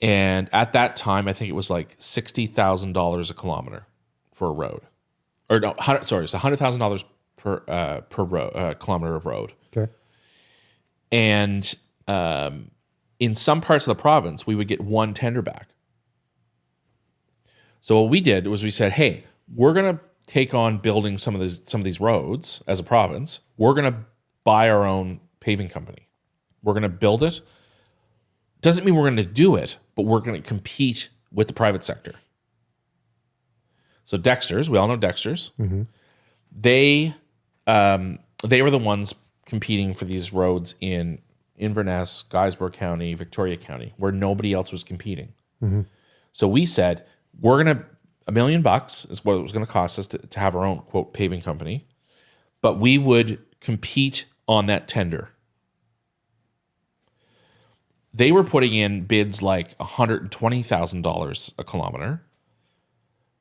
And at that time, I think it was like $60,000 a kilometer for a road. Or no, it's $100,000 per kilometer of road. Okay. And in some parts of the province, we would get 1 tender back. So what we did was we said, hey, we're going to take on building some of these roads as a province. We're going to buy our own paving company. We're going to build it. Doesn't mean we're going to do it, but we're going to compete with the private sector. So Dexter's, we all know Dexter's. Mm-hmm. They were the ones competing for these roads in Inverness, Guysborough County, Victoria County, where nobody else was competing. Mm-hmm. So we said, we're going to, $1 million is what it was going to cost us to have our own, quote, paving company, but we would compete on that tender. They were putting in bids like $120,000 a kilometer,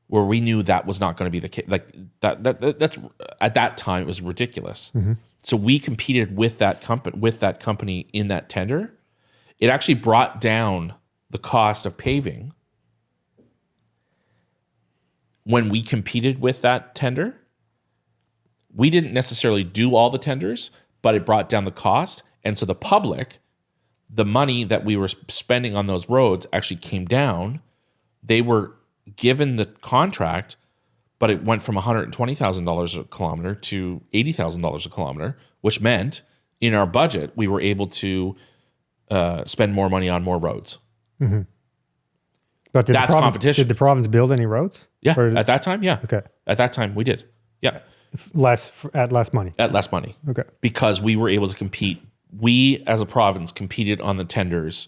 where we knew that was not going to be the case. Like that's at that time it was ridiculous. Mm-hmm. So we competed with that company in that tender. It actually brought down the cost of paving when we competed with that tender. We didn't necessarily do all the tenders, but it brought down the cost, and so the public, the money that we were spending on those roads actually came down. They were given the contract, but it went from $120,000 a kilometer to $80,000 a kilometer, which meant in our budget, we were able to spend more money on more roads. Mm-hmm. But that's competition. Did the province build any roads? Yeah, at that time, yeah. Okay. At that time, we did. Yeah. At less money. At less money. Okay. Because we were able to compete. We, as a province, competed on the tenders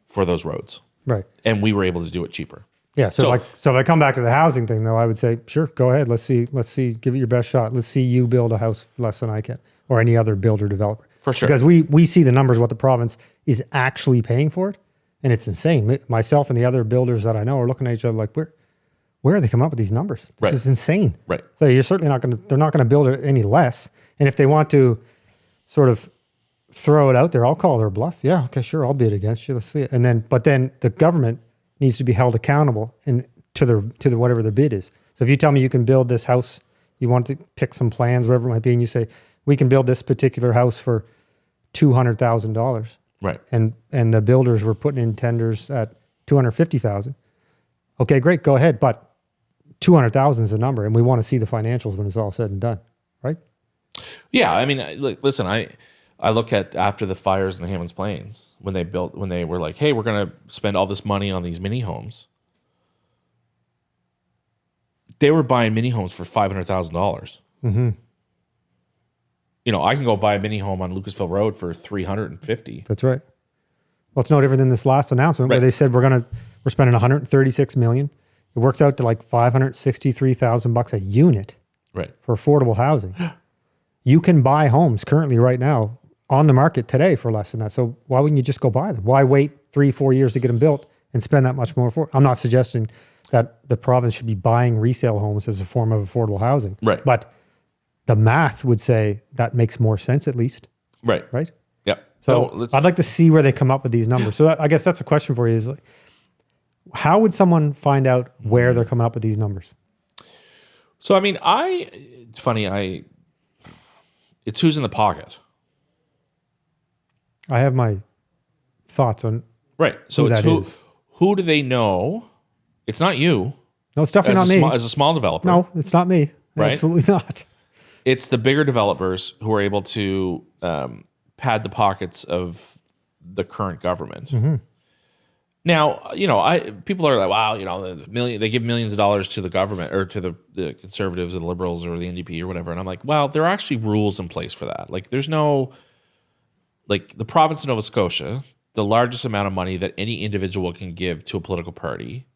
for those roads. Right. And we were able to do it cheaper. Yeah. So if I come back to the housing thing, though, I would say, sure, go ahead. Let's see, give it your best shot. Let's see you build a house for less than I can, or any other builder developer. For sure. Because we see the numbers, what the province is actually paying for it, and it's insane. Myself and the other builders that I know are looking at each other like, where are they coming up with these numbers? This is insane. Right. So you're certainly they're not going to build it any less. And if they want to sort of throw it out there, I'll call their bluff. Yeah, okay, sure, I'll bid against you. Let's see it. But then the government needs to be held accountable to the whatever their bid is. So if you tell me you can build this house, you want to pick some plans, whatever it might be, and you say, we can build this particular house for $200,000. Right. And the builders were putting in tenders at $250,000. Okay, great, go ahead. But $200,000 is a number, and we want to see the financials when it's all said and done, right? Yeah, I mean, listen, I look at after the fires in the Hammonds Plains, when they were like, hey, we're going to spend all this money on these mini homes. They were buying mini homes for $500,000. Mm-hmm. I can go buy a mini home on Lucasville Road for $350,000. That's right. Well, it's no different than this last announcement where they said we're spending $136 million. It works out to like $563,000 a unit, right, for affordable housing. You can buy homes currently right now on the market today for less than that. So why wouldn't you just go buy them? Why wait 3-4 years to get them built and spend that much more for? I'm not suggesting that the province should be buying resale homes as a form of affordable housing, right? But the math would say that makes more sense, at least, right? Right. Yep. So I'd like to see where they come up with these numbers. So I guess that's a question for you: is like, how would someone find out where they're coming up with these numbers? So I mean, it's funny. It's who's in the pocket. I have my thoughts on right. So who who do they know? It's not you. No, it's definitely not me. As a small developer. No, it's not me. Right? Absolutely not. It's the bigger developers who are able to pad the pockets of the current government. Mm-hmm. Now, people are like, wow, they give millions of dollars to the government or to the Conservatives or the Liberals or the NDP or whatever. And I'm like, well, there are actually rules in place for that. Like, there's no, like, the province of Nova Scotia, the largest amount of money that any individual can give to a political party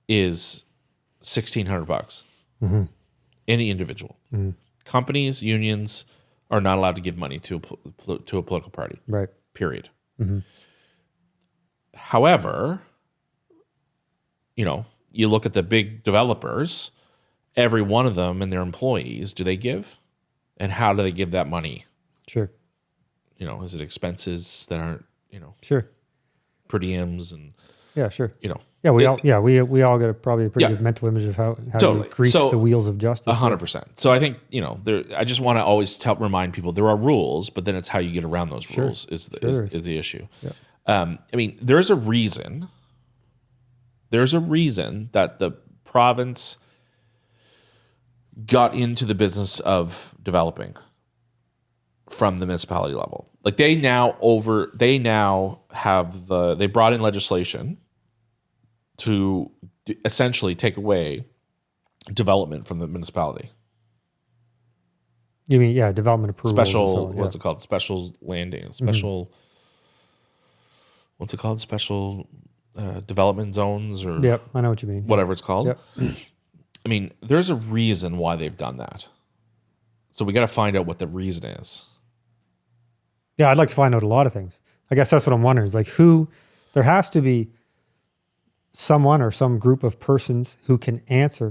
is $1,600. Mm-hmm. Any individual. Mm-hmm. Companies, unions are not allowed to give money to a political party. Right. Period. Mm-hmm. However, you look at the big developers, every one of them and their employees, do they give? And how do they give that money? Sure. Is it expenses that aren't, sure, per diems and yeah, sure. Yeah, we all get probably a pretty good mental image of how totally. you grease the wheels of justice. 100%. So I think, I just want to always remind people there are rules, but then it's how you get around those rules is the issue. Yeah. There's a reason that the province got into the business of developing from the municipality level. Like they brought in legislation to essentially take away development from the municipality. You mean, development approvals. What's it called? Special landing. Special, mm-hmm. What's it called? Special development zones or... Yep, I know what you mean. Whatever it's called. Yep. There's a reason why they've done that. So we got to find out what the reason is. Yeah, I'd like to find out a lot of things. I guess that's what I'm wondering. Is like there has to be someone or some group of persons who can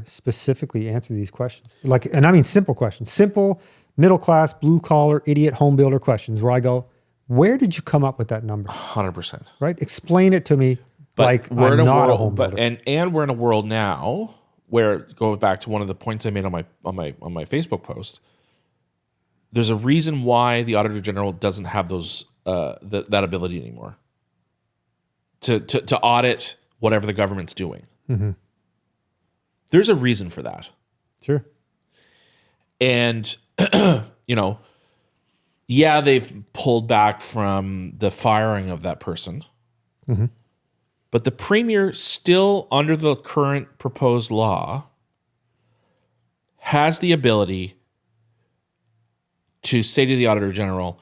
specifically answer these questions. And I mean simple questions, simple middle class, blue collar, idiot home builder questions where I go, where did you come up with that number? 100%. Right? Explain it to me. But we're in a home builder. And we're in a world now where, going back to one of the points I made on my Facebook post, there's a reason why the Auditor General doesn't have those that ability anymore to audit whatever the government's doing. Mm-hmm. There's a reason for that. Sure. And, they've pulled back from the firing of that person. Mm-hmm. But the Premier still, under the current proposed law, has the ability to say to the Auditor General,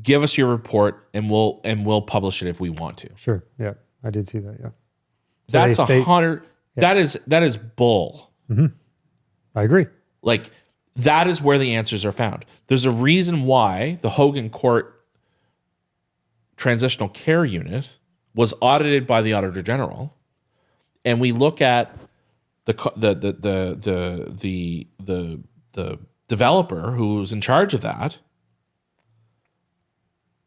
give us your report and we'll publish it if we want to. Sure. Yeah. I did see that. Yeah. That's 100. Yeah. That is bull. Mm-hmm. I agree. Like, that is where the answers are found. There's a reason why the Hogan Court Transitional Care Unit was audited by the Auditor General, and we look at the developer who was in charge of that.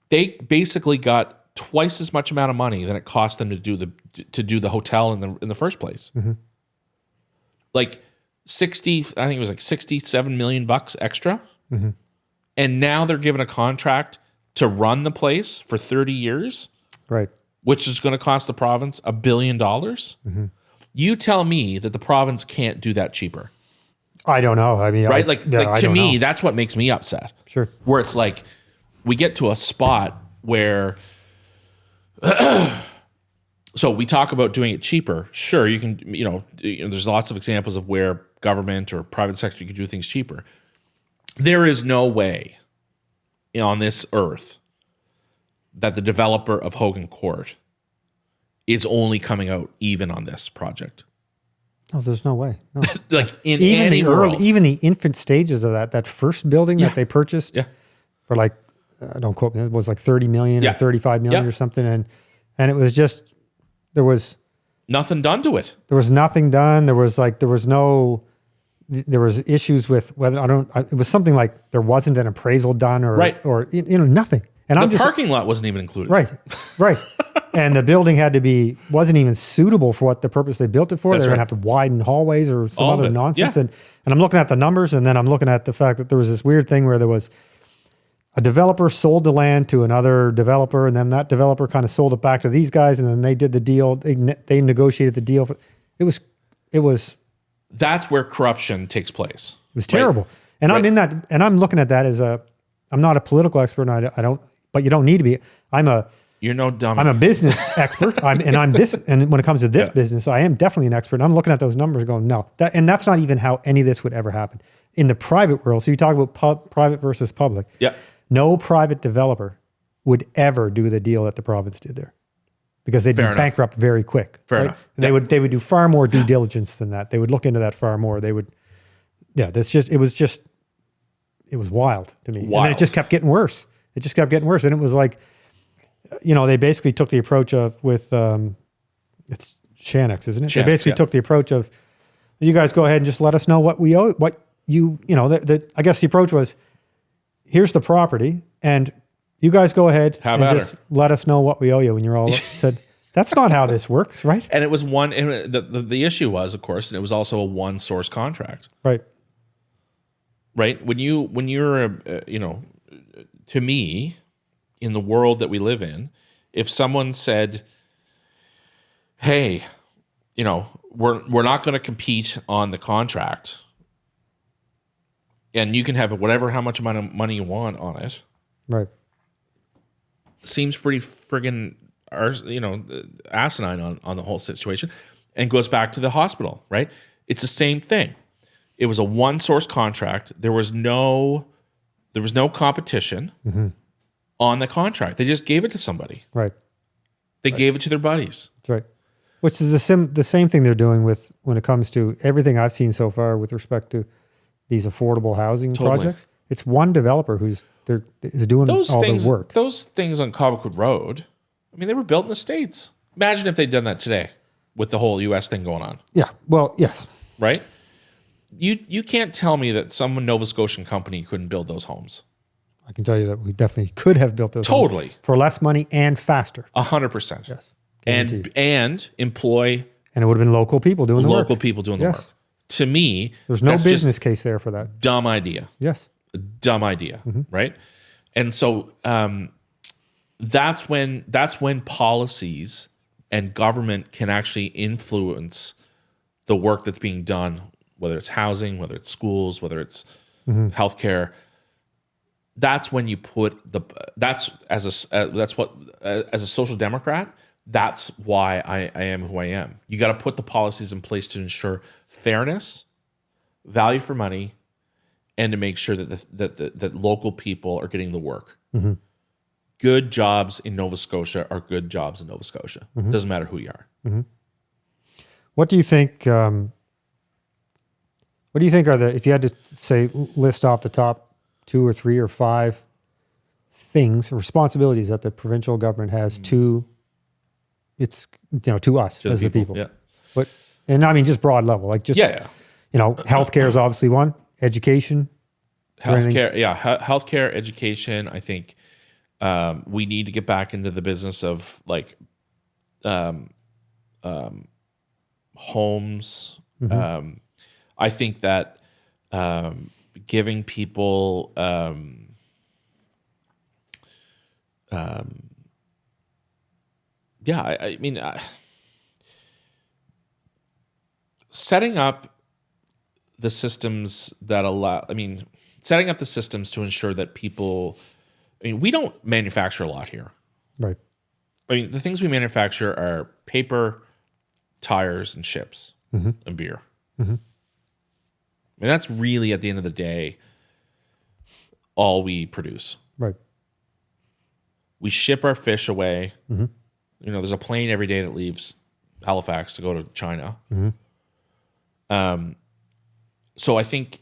They basically got twice as much amount of money than it cost them to do the hotel in the first place. Mm-hmm. Like I think it was like $67 million extra. Mm-hmm. And now they're given a contract to run the place for 30 years. Right. Which is going to cost the province $1 billion. Mm-hmm. You tell me that the province can't do that cheaper. I don't know. I mean, right? To me, that's what makes me upset. Sure. Where it's like, we get to a spot where, so we talk about doing it cheaper. Sure, you can, there's lots of examples of where government or private sector can do things cheaper. There is no way on this earth that the developer of Hogan Court is only coming out even on this project. Oh, there's no way. No. Like in even any world. Even the infant stages of that first building that they purchased for like, don't quote me, it was like 30 million or 35 million or something. And it was just, there was nothing done to it. There was nothing done. There was issues with whether it was something like there wasn't an appraisal done or nothing. And the parking lot wasn't even included. Right. And the building wasn't even suitable for what the purpose they built it for. They're going to have to widen hallways or some other nonsense. And I'm looking at the numbers, and then I'm looking at the fact that there was this weird thing where there was a developer sold the land to another developer, and then that developer kind of sold it back to these guys, and then they did the deal. They negotiated the deal. It it was That's where corruption takes place. It was terrible. And I'm in that, and I'm looking at that as I'm not a political expert, and I don't, but you don't need to be. You're no dummy. I'm a business expert. And when it comes to this business, I am definitely an expert. And I'm looking at those numbers going, no, and that's not even how any of this would ever happen in the private world. So you talk about private versus public. Yeah. No private developer would ever do the deal that the province did there, because they'd be bankrupt very quick. Fair enough. They would do far more due diligence than that. They would look into that far more. They would, it was wild to me. And then it just kept getting worse. It just kept getting worse. And it was like, they basically took the approach of it's Shanix, isn't it? They basically took the approach of, you guys go ahead and just let us know what we owe, I guess the approach was, here's the property, and you guys go ahead just let us know what we owe you when you're all said. That's not how this works, right? And it was the issue was, of course, and it was also a one source contract. Right. Right. When you're, to me, in the world that we live in, if someone said, hey, we're not going to compete on the contract, and you can have how much amount of money you want on it. Right. Seems pretty friggin' asinine on the whole situation, and goes back to the hospital, right? It's the same thing. It was a one source contract. There was no competition on the contract. They just gave it to somebody. Right. They gave it to their buddies. That's right. Which is the same thing they're doing when it comes to everything I've seen so far with respect to these affordable housing projects. It's one developer is doing all the work. Those things on Cobequid Road, I mean, they were built in the States. Imagine if they'd done that today with the whole U.S. thing going on. Yeah. Well, yes. Right? You can't tell me that some Nova Scotian company couldn't build those homes. I can tell you that we definitely could have built those totally homes for less money and faster. 100%. Yes. And employ. And it would have been local people doing the work. Local people doing the work. To me, there's no business case there for that. Dumb idea. Yes. Dumb idea, right? And so that's when policies and government can actually influence the work that's being done, whether it's housing, whether it's schools, whether it's healthcare. That's when you put as a social democrat. That's why I am who I am. You got to put the policies in place to ensure fairness, value for money, and to make sure that local people are getting the work. Good jobs in Nova Scotia are good jobs in Nova Scotia. Doesn't matter who you are. What do you think? What do you think are if you had to say list off the top 2 or 3 or 5 things, responsibilities that the provincial government has to us as the people? Yeah. And I mean just broad level, like just healthcare is obviously one. Education, healthcare, education. I think we need to get back into the business of homes. I think that giving people setting up the systems setting up the systems to ensure that people, we don't manufacture a lot here. Right. The things we manufacture are paper, tires, and ships, and beer. That's really, at the end of the day, all we produce. Right. We ship our fish away. There's a plane every day that leaves Halifax to go to China. So I think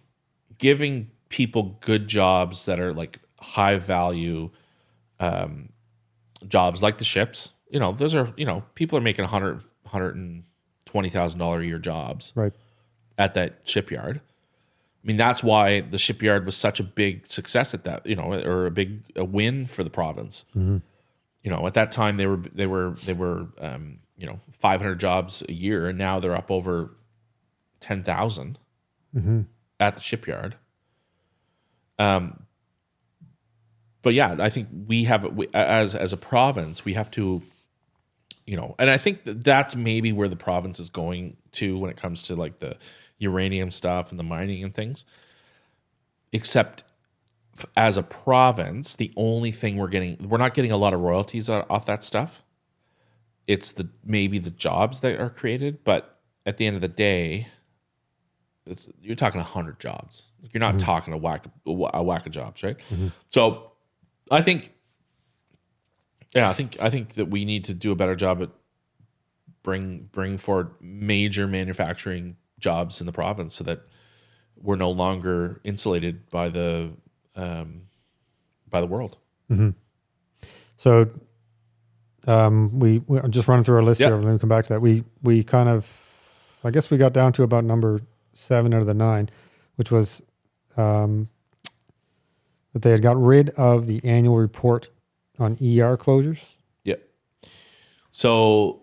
giving people good jobs that are like high value jobs, like the ships, those are, people are making $120,000 a year jobs at that shipyard. That's why the shipyard was such a big success at that, or a win for the province. At that time they were 500 jobs a year, and now they're up over 10,000 at the shipyard. But yeah, I think we have as a province, we have to and I think that's maybe where the province is going to when it comes to like the uranium stuff and the mining and things. Except as a province, the only thing we're not getting a lot of royalties off that stuff. It's maybe the jobs that are created, but at the end of the day, you're talking 100 jobs. You're not talking a whack of jobs, right? So I think that we need to do a better job at bring forward major manufacturing jobs in the province so that we're no longer insulated by the world. So we I'm just running through our list here. Let me come back to that. We kind of, I guess we got down to about number 7 out of the 9, which was that they had got rid of the annual report on ER closures. Yep. So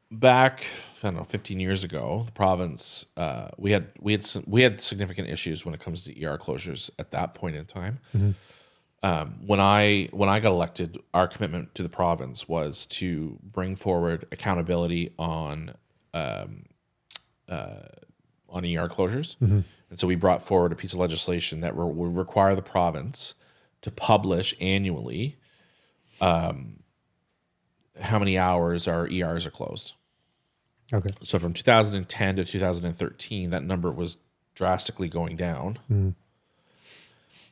back, I don't know, 15 years ago, the province we had significant issues when it comes to ER closures at that point in time. When I got elected, our commitment to the province was to bring forward accountability on ER closures. And so we brought forward a piece of legislation that would require the province to publish annually how many hours our ERs are closed. Okay. So from 2010 to 2013, that number was drastically going down.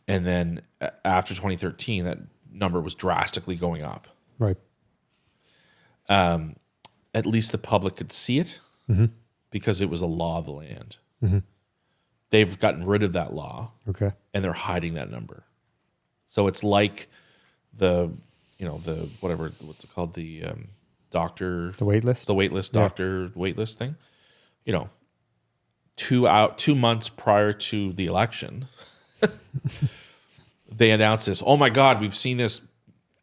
And then after 2013, that number was drastically going up. Right. At least the public could see it because it was a law of the land. They've gotten rid of that law. Okay. And they're hiding that number. So it's like the whatever, what's it called? The doctor. The wait list? The wait list, doctor wait list thing. 2 months prior to the election, they announced this. Oh my God, we've seen this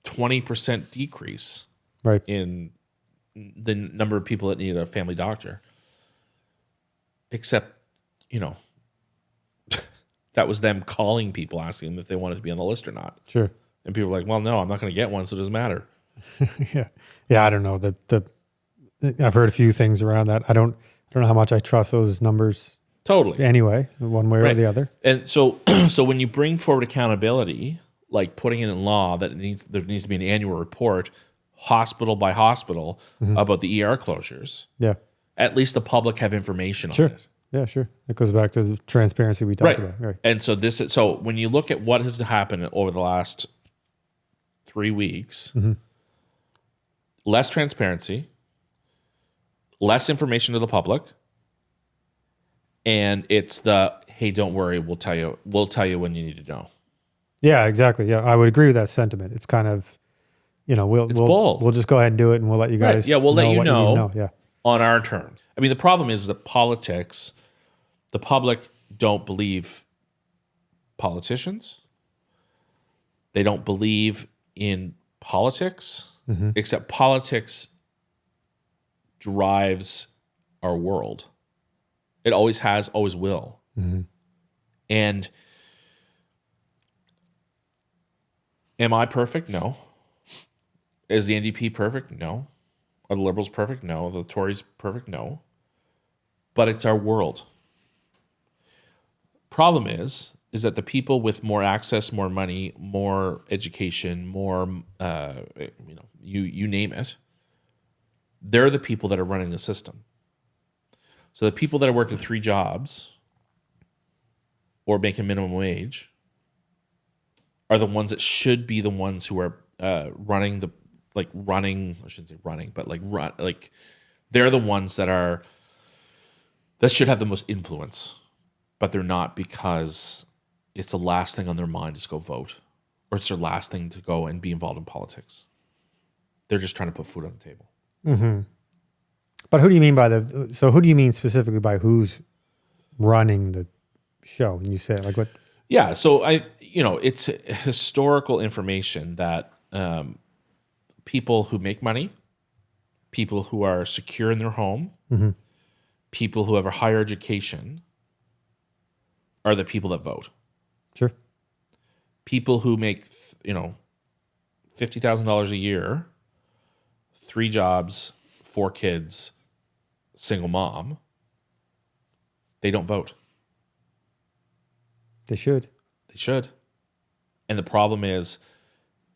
20% decrease in the number of people that need a family doctor. Except, that was them calling people, asking them if they wanted to be on the list or not. Sure. And people were like, well, no, I'm not going to get one, so it doesn't matter. Yeah, I don't know. I've heard a few things around that. I don't know how much I trust those numbers. Totally. Anyway, one way or the other. And so when you bring forward accountability, like putting it in law that there needs to be an annual report, hospital by hospital, about the ER closures. Yeah. At least the public have information on it. Yeah, sure. It goes back to the transparency we talked about. Right. And so when you look at what has happened over the last 3 weeks, less transparency, less information to the public, and it's hey, don't worry, we'll tell you when you need to know. Yeah, exactly. Yeah, I would agree with that sentiment. It's kind of, we'll just go ahead and do it, and we'll let you guys. Yeah, we'll let you know. Yeah. On our terms. I mean, the problem is that politics, the public don't believe politicians. They don't believe in politics, except politics drives our world. It always has, always will. And am I perfect? No. Is the NDP perfect? No. Are the Liberals perfect? No. Are the Tories perfect? No. But it's our world. Problem is that the people with more access, more money, more education, more, you name it, they're the people that are running the system. So the people that are working 3 jobs or making minimum wage are the ones that should be the ones who are running. I shouldn't say running, but they're the ones that should have the most influence, but they're not, because it's the last thing on their mind is to go vote, or it's their last thing to go and be involved in politics. They're just trying to put food on the table. But who do you mean who do you mean specifically by who's running the show? And you say like what? Yeah. So it's historical information that people who make money, people who are secure in their home, people who have a higher education are the people that vote. Sure. People who make, $50,000 a year, 3 jobs, 4 kids, single mom, they don't vote. They should. They should. And the problem is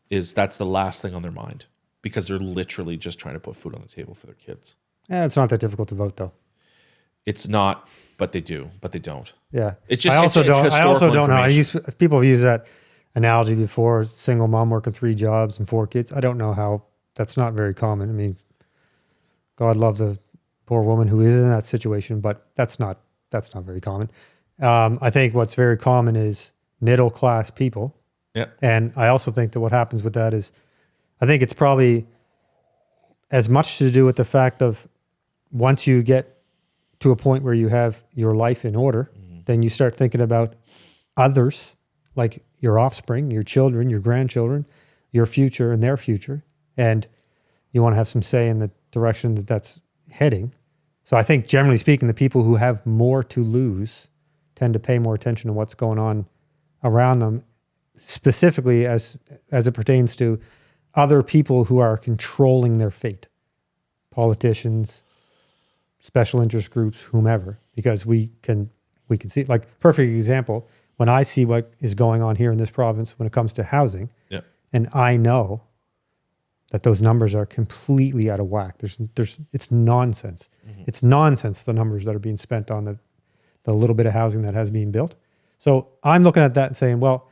that's the last thing on their mind because they're literally just trying to put food on the table for their kids. It's not that difficult to vote, though. It's not, but they do, but they don't. Yeah. It's just I also don't know. People have used that analogy before, single mom working 3 jobs and 4 kids. I don't know how. That's not very common. I mean, God love the poor woman who is in that situation, but that's not very common. I think what's very common is middle class people. Yeah. And I also think that what happens with that is, I think it's probably as much to do with the fact of once you get to a point where you have your life in order, then you start thinking about others, like your offspring, your children, your grandchildren, your future and their future. And you want to have some say in the direction that that's heading. So I think generally speaking, the people who have more to lose tend to pay more attention to what's going on around them, specifically as it pertains to other people who are controlling their fate, politicians, special interest groups, whomever, because we can see, like, perfect example, when I see what is going on here in this province when it comes to housing, and I know that those numbers are completely out of whack. It's nonsense. It's nonsense, the numbers that are being spent on the little bit of housing that has been built. So I'm looking at that and saying, well,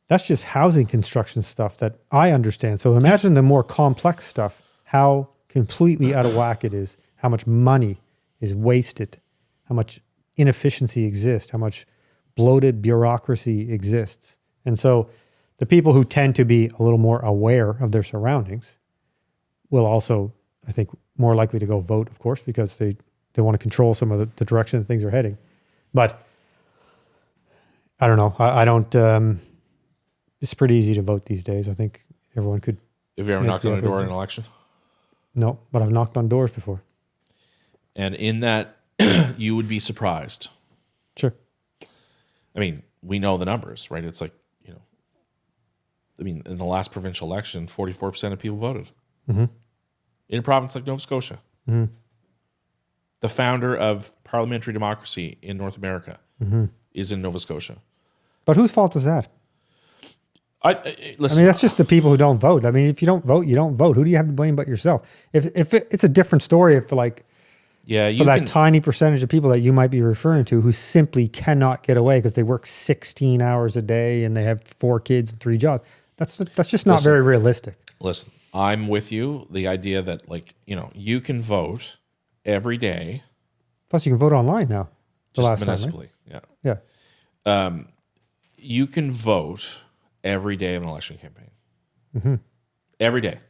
that's just housing construction stuff that I understand. So imagine the more complex stuff, how completely out of whack it is, how much money is wasted, how much inefficiency exists, how much bloated bureaucracy exists. And so the people who tend to be a little more aware of their surroundings will also, I think, more likely to go vote, of course, because they want to control some of the direction that things are heading. But I don't know. I don't, it's pretty easy to vote these days. I think everyone could. Have you ever knocked on a door in an election? No, but I've knocked on doors before. And in that, you would be surprised. Sure. I mean, we know the numbers, right? It's like, in the last provincial election, 44% of people voted. Mm-hmm. In a province like Nova Scotia. Mm-hmm. The founder of parliamentary democracy in North America is in Nova Scotia. But whose fault is that? Listen, I mean, that's just the people who don't vote. I mean, if you don't vote, you don't vote. Who do you have to blame but yourself? It's a different story if that tiny percentage of people that you might be referring to who simply cannot get away because they work 16 hours a day and they have 4 kids and 3 jobs. That's just not very realistic. Listen, I'm with you. The idea that you can vote every day. Plus, you can vote online now. Just municipally, right? Yeah. You can vote every day of an election campaign. Mm-hmm. Every day.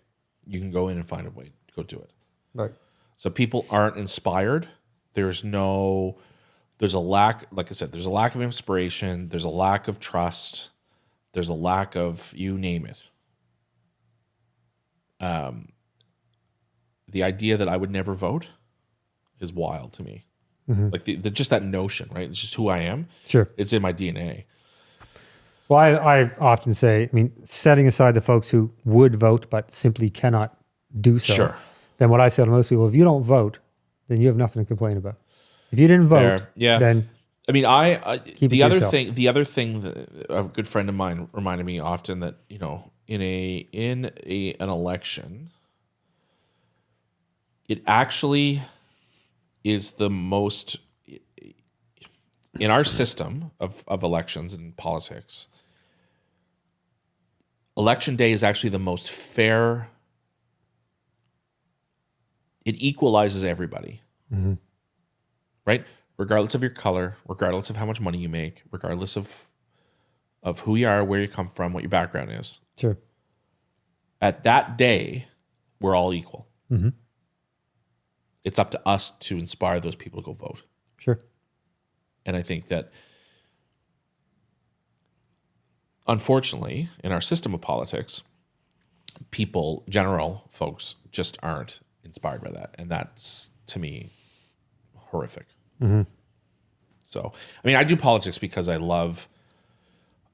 You can go in and find a way to go do it. Right. So people aren't inspired. There's a lack, like I said, there's a lack of inspiration. There's a lack of trust. There's a lack of, you name it. The idea that I would never vote is wild to me. Mm-hmm. Like just that notion, right? It's just who I am. Sure. It's in my DNA. Well, I often say, setting aside the folks who would vote but simply cannot do so, sure. Then what I say to most people, if you don't vote, then you have nothing to complain about. If you didn't vote, then the other thing that a good friend of mine reminded me often that, in an election, it actually is the most, in our system of elections and politics, election day is actually the most fair. It equalizes everybody, right? Regardless of your color, regardless of how much money you make, regardless of who you are, where you come from, what your background is. Sure. At that day, we're all equal. Mm-hmm. It's up to us to inspire those people to go vote. Sure. And I think that, unfortunately, in our system of politics, general folks, just aren't inspired by that. And that's, to me, horrific. Mm-hmm. So, I do politics because I love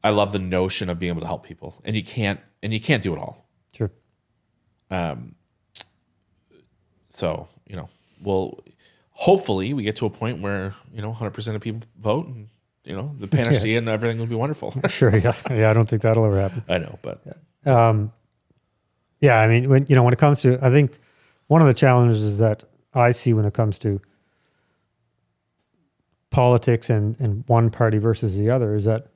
the notion of being able to help people. And you can't do it all. Sure. So, well, hopefully we get to a point where, 100% of people vote and, the panacea and everything will be wonderful. Sure. Yeah. Yeah. I don't think that'll ever happen. I know, but Yeah. I mean, when it comes to, I think one of the challenges that I see when it comes to politics and one party versus the other is that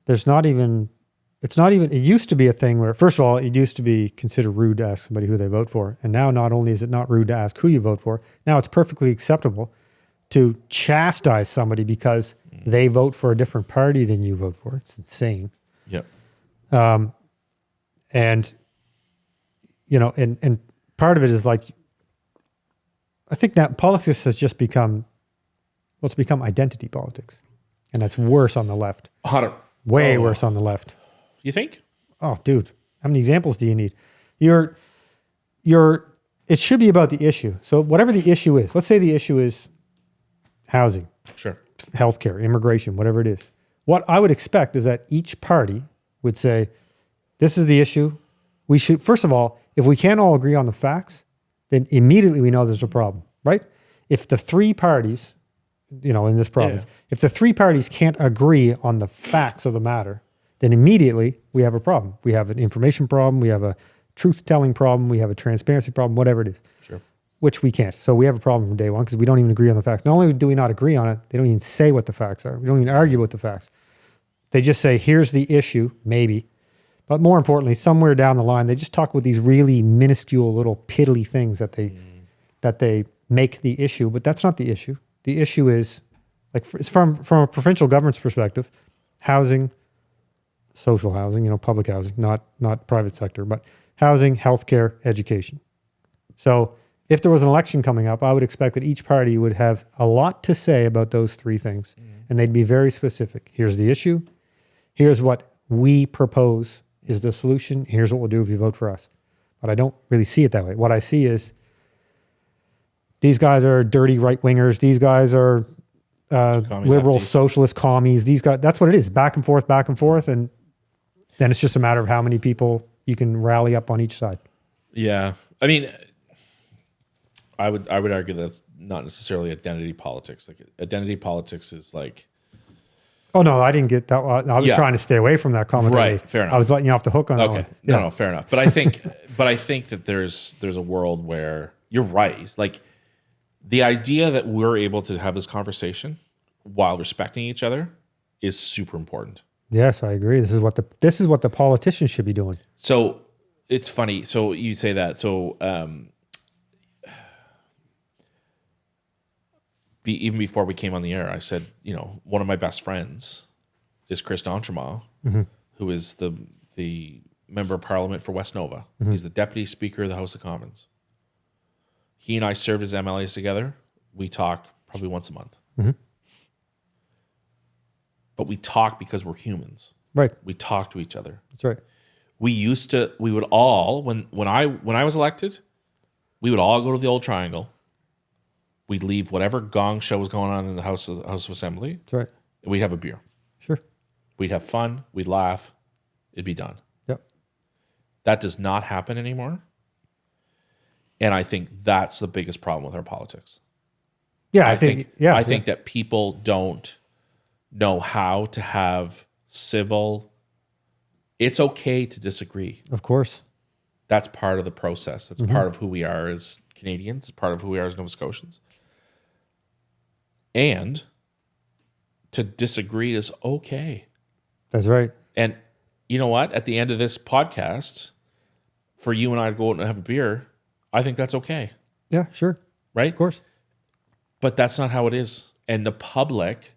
it used to be a thing where, first of all, it used to be considered rude to ask somebody who they vote for. And now not only is it not rude to ask who you vote for, now it's perfectly acceptable to chastise somebody because they vote for a different party than you vote for. It's insane. Yep. And part of it is like, I think that politics has just become, it's become identity politics. And that's worse on the left. Way worse on the left. You think? Oh, dude, how many examples do you need? It should be about the issue. So whatever the issue is, let's say the issue is housing, Sure, healthcare, immigration, whatever it is. What I would expect is that each party would say, this is the issue. We should, first of all, if we can't all agree on the facts, then immediately we know there's a problem, right? If the three parties, in this province, if the three parties can't agree on the facts of the matter, then immediately we have a problem. We have an information problem. We have a truth-telling problem. We have a transparency problem, whatever it is. Sure. Which we can't. So we have a problem from day one because we don't even agree on the facts. Not only do we not agree on it, they don't even say what the facts are. We don't even argue with the facts. They just say, here's the issue, maybe. But more importantly, somewhere down the line, they just talk with these really minuscule little piddly things that they make the issue. But that's not the issue. The issue is, like, it's from a provincial government's perspective, housing, social housing, public housing, not private sector, but housing, healthcare, education. So if there was an election coming up, I would expect that each party would have a lot to say about those three things. And they'd be very specific. Here's the issue. Here's what we propose is the solution. Here's what we'll do if you vote for us. But I don't really see it that way. What I see is these guys are dirty right-wingers. These guys are liberal, socialist commies. These guys, that's what it is. Back and forth. And then it's just a matter of how many people you can rally up on each side. Yeah. I mean, I would argue that's not necessarily identity politics. Like, identity politics is like... Oh, no, I didn't get that. I was trying to stay away from that comment. Right, fair enough. I was letting you off the hook on that one. No, fair enough. But I think that there's a world where you're right. Like, the idea that we're able to have this conversation while respecting each other is super important. Yes, I agree. This is what the politicians should be doing. So it's funny. So you say that. So even before we came on the air, I said, one of my best friends is Chris D'Entremont, who is the member of Parliament for West Nova. He's the Deputy Speaker of the House of Commons. He and I served as MLAs together. We talk probably once a month. But we talk because we're humans. Right. We talk to each other. That's right. We would all, when I was elected, we would all go to the old triangle. We'd leave whatever gong show was going on in the House of Assembly. That's right. And we'd have a beer. Sure. We'd have fun. We'd laugh. It'd be done. Yep. That does not happen anymore. And I think that's the biggest problem with our politics. Yeah, I think that people don't know how to have civil. It's okay to disagree. Of course. That's part of the process. That's part of who we are as Canadians, part of who we are as Nova Scotians. And to disagree is okay. That's right. And you know what? At the end of this podcast, for you and I to go out and have a beer, I think that's okay. Yeah, sure. Right? Of course. But that's not how it is. And the public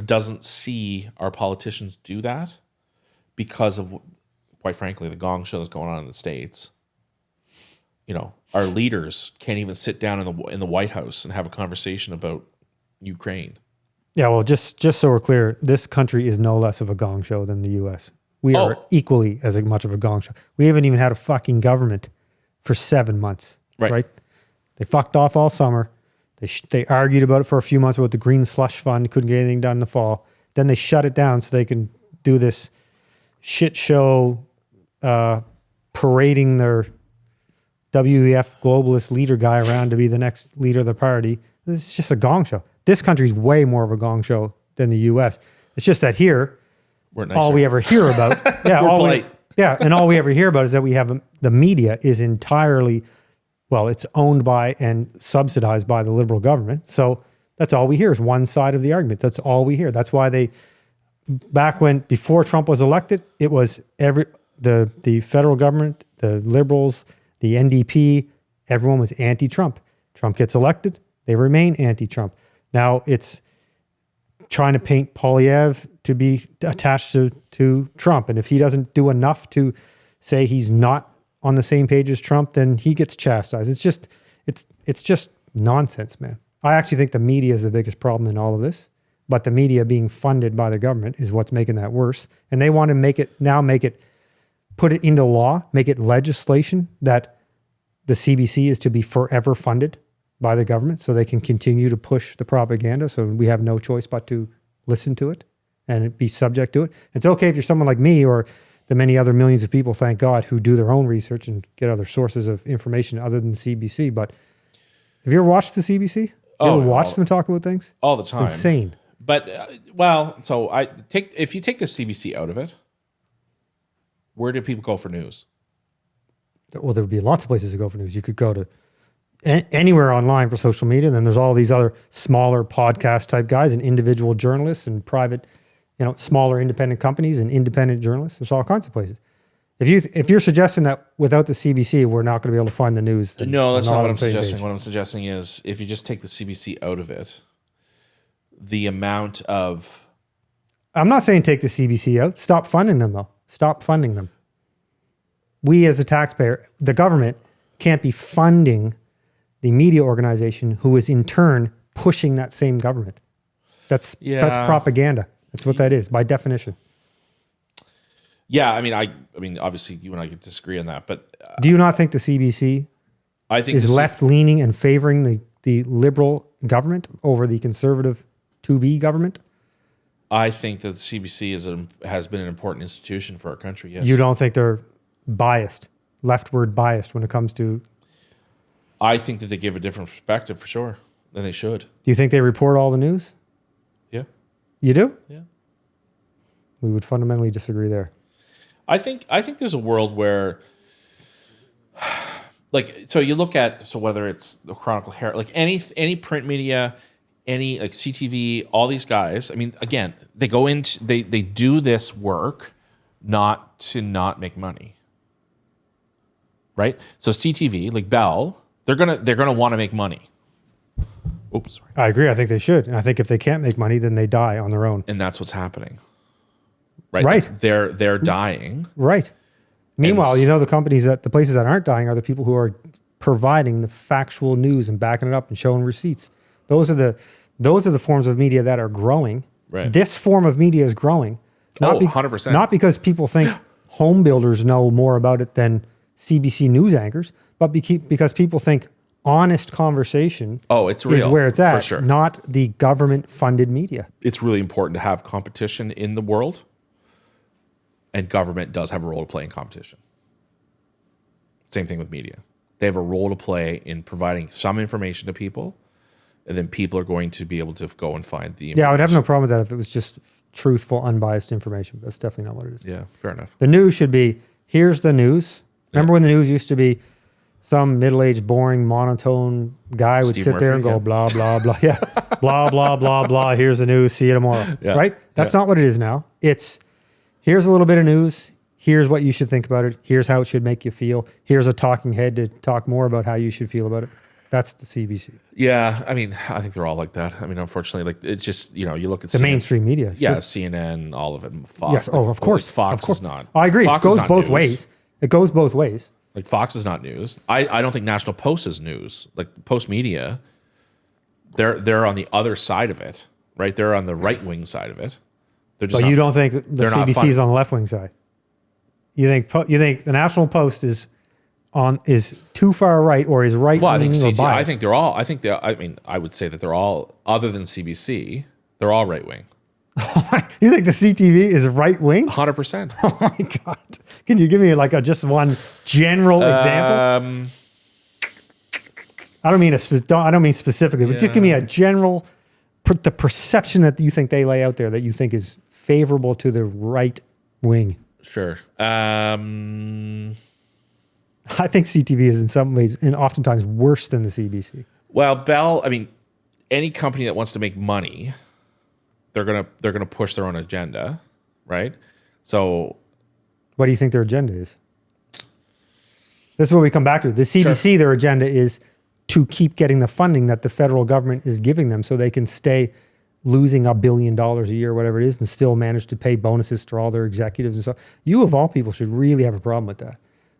doesn't see our politicians do that because of, quite frankly, the gong show that's going on in the States. Our leaders can't even sit down in the White House and have a conversation about Ukraine. Yeah, well, just so we're clear, this country is no less of a gong show than the U.S. We are equally as much of a gong show. We haven't even had a fucking government for 7 months. Right? They fucked off all summer. They argued about it for a few months about the green slush fund. Couldn't get anything done in the fall. Then they shut it down so they can do this shit show parading their WEF globalist leader guy around to be the next leader of the party. It's just a gong show. This country's way more of a gong show than the U.S. It's just that here, all we ever hear about, and all we ever hear about is that we have the media is entirely, well, it's owned by and subsidized by the Liberal government. So that's all we hear is one side of the argument. That's all we hear. That's why before Trump was elected, it was the federal government, the Liberals, the NDP, everyone was anti-Trump. Trump gets elected, they remain anti-Trump. Now it's trying to paint Poilievre to be attached to Trump. And if he doesn't do enough to say he's not on the same page as Trump, then he gets chastised. It's just nonsense, man. I actually think the media is the biggest problem in all of this, but the media being funded by the government is what's making that worse. And they want to put it into law, make it legislation that the CBC is to be forever funded by the government so they can continue to push the propaganda. So we have no choice but to listen to it and be subject to it. It's okay if you're someone like me or the many other millions of people, thank God, who do their own research and get other sources of information other than CBC. But have you ever watched the CBC? You ever watched them talk about things? All the time. It's insane. But, if you take the CBC out of it, where do people go for news? Well, there would be lots of places to go for news. You could go to anywhere online for social media. And then there's all these other smaller podcast type guys and individual journalists and private, smaller independent companies and independent journalists. There's all kinds of places. If you're suggesting that without the CBC, we're not going to be able to find the news. No, that's not what I'm suggesting. What I'm suggesting is if you just take the CBC out of it, the amount of... I'm not saying take the CBC out. Stop funding them, though. Stop funding them. We as a taxpayer, the government can't be funding the media organization who is in turn pushing that same government. That's propaganda. That's what that is by definition. Yeah, I mean, obviously you and I could disagree on that, but do you not think the CBC is left leaning and favoring the Liberal government over the conservative 2B government? I think that the CBC has been an important institution for our country. Yes. You don't think they're biased, leftward biased when it comes to? I think that they give a different perspective for sure than they should. Do you think they report all the news? Yeah. You do? Yeah. We would fundamentally disagree there. I think there's a world where, so you look at whether it's the Chronicle, Herald, like any print media, any like CTV, all these guys. I mean, again, they go into they do this work not to not make money, right? So CTV, like Bell, they're gonna want to make money. Oops, sorry. I agree. I think they should, and I think if they can't make money, then they die on their own. And that's what's happening. Right. They're dying. Right. Meanwhile, the places that aren't dying are the people who are providing the factual news and backing it up and showing receipts. Those are the forms of media that are growing. Right. This form of media is growing. 100%. Not because people think home builders know more about it than CBC news anchors, but because people think honest conversation it's real, is where it's at, for sure. Not the government-funded media. It's really important to have competition in the world. And government does have a role to play in competition. Same thing with media. They have a role to play in providing some information to people, and then people are going to be able to go and find the information. Yeah, I would have no problem with that if it was just truthful, unbiased information. That's definitely not what it is. Yeah, fair enough. The news should be, here's the news. Remember when the news used to be some middle-aged, boring, monotone guy would sit there and go, blah, blah, blah. Yeah, blah, blah, blah, blah. Here's the news. See you tomorrow. Yeah. Right? That's not what it is now. It's, here's a little bit of news. Here's what you should think about it. Here's how it should make you feel. Here's a talking head to talk more about how you should feel about it. That's the CBC. Yeah, I mean, I think they're all like that. I mean, unfortunately, like it's just, you look at the mainstream media. Yeah, CNN, all of it. Fox. Yes, of course. Fox is not. I agree. Fox it goes both ways. It goes both ways. Like Fox is not news. I don't think National Post is news. Like Post Media, they're on the other side of it, right? They're on the right wing side of it. But you don't think the CBC is on the left wing side? You think the National Post is too far right or is right wing or biased? I think they're all. I would say that they're all, other than CBC, they're all right wing. You think the CTV is right wing? 100%. Oh my God! Can you give me just one general example? I don't mean specifically, but just give me a general, the perception that you think they lay out there that you think is favorable to the right wing. Sure. I think CTV is in some ways and oftentimes worse than the CBC. Well, Bell, I mean, any company that wants to make money, they're gonna push their own agenda, right? So, what do you think their agenda is? This is where we come back to. The CBC, Their agenda is to keep getting the funding that the federal government is giving them so they can stay losing $1 billion a year, whatever it is, and still manage to pay bonuses to all their executives and stuff. You, of all people, should really have a problem with that.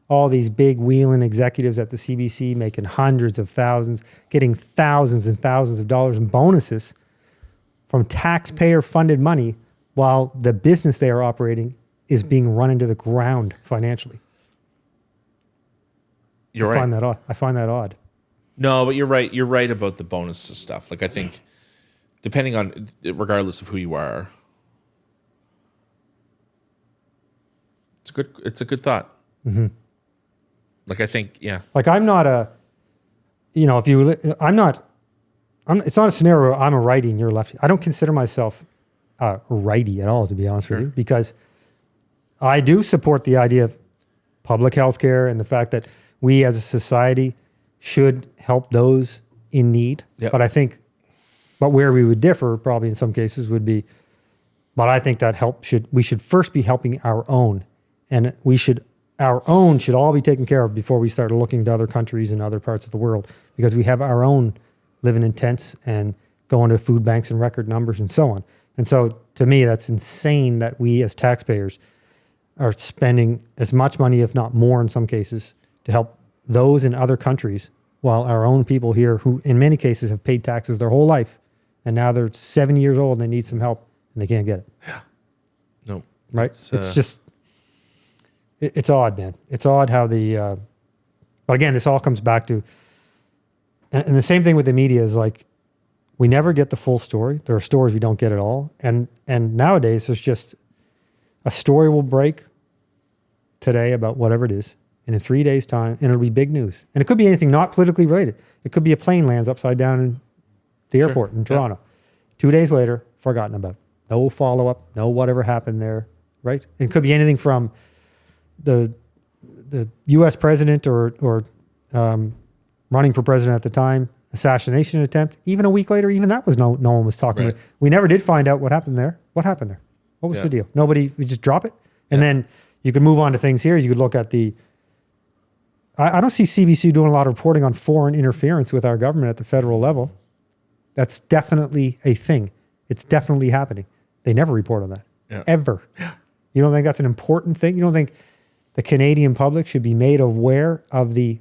All these big wheeling executives at the CBC making hundreds of thousands, getting thousands and thousands of dollars in bonuses from taxpayer-funded money while the business they are operating is being run into the ground financially. You're right. I find that odd. No, but you're right. You're right about the bonuses stuff. Like, I think, depending on, regardless of who you are, it's a good thought. Mm-hmm. Like, I think, yeah. Like, I'm not a, it's not a scenario where I'm a righty and you're a lefty. I don't consider myself a righty at all, to be honest with you, because I do support the idea of public health care and the fact that we as a society should help those in need. Yep. But where we would differ probably in some cases would be, but I think that we should first be helping our own, and our own should all be taken care of before we start looking to other countries and other parts of the world, because we have our own living in tents and going to food banks in record numbers and so on. And so to me, that's insane that we as taxpayers are spending as much money, if not more in some cases, to help those in other countries, while our own people here, who in many cases have paid taxes their whole life, and now they're 70 years old and they need some help and they can't get it. Yeah. No. Right? It's just, it's odd, man. It's odd how but again, this all comes back to, and the same thing with the media is like, we never get the full story. There are stories we don't get at all. And nowadays there's just a story will break today about whatever it is, and in 3 days' time, and it'll be big news. And it could be anything not politically related. It could be a plane lands upside down in the airport in Toronto. 2 days later, forgotten about. No follow-up, no whatever happened there, right? It could be anything from the U.S. president or running for president at the time, assassination attempt. Even a week later, even that was no one was talking about. We never did find out what happened there. What happened there? What was the deal? Nobody, we just drop it. And then you could move on to things here. You could look at I don't see CBC doing a lot of reporting on foreign interference with our government at the federal level. That's definitely a thing. It's definitely happening. They never report on that, ever. Yeah. You don't think that's an important thing? You don't think the Canadian public should be made aware of the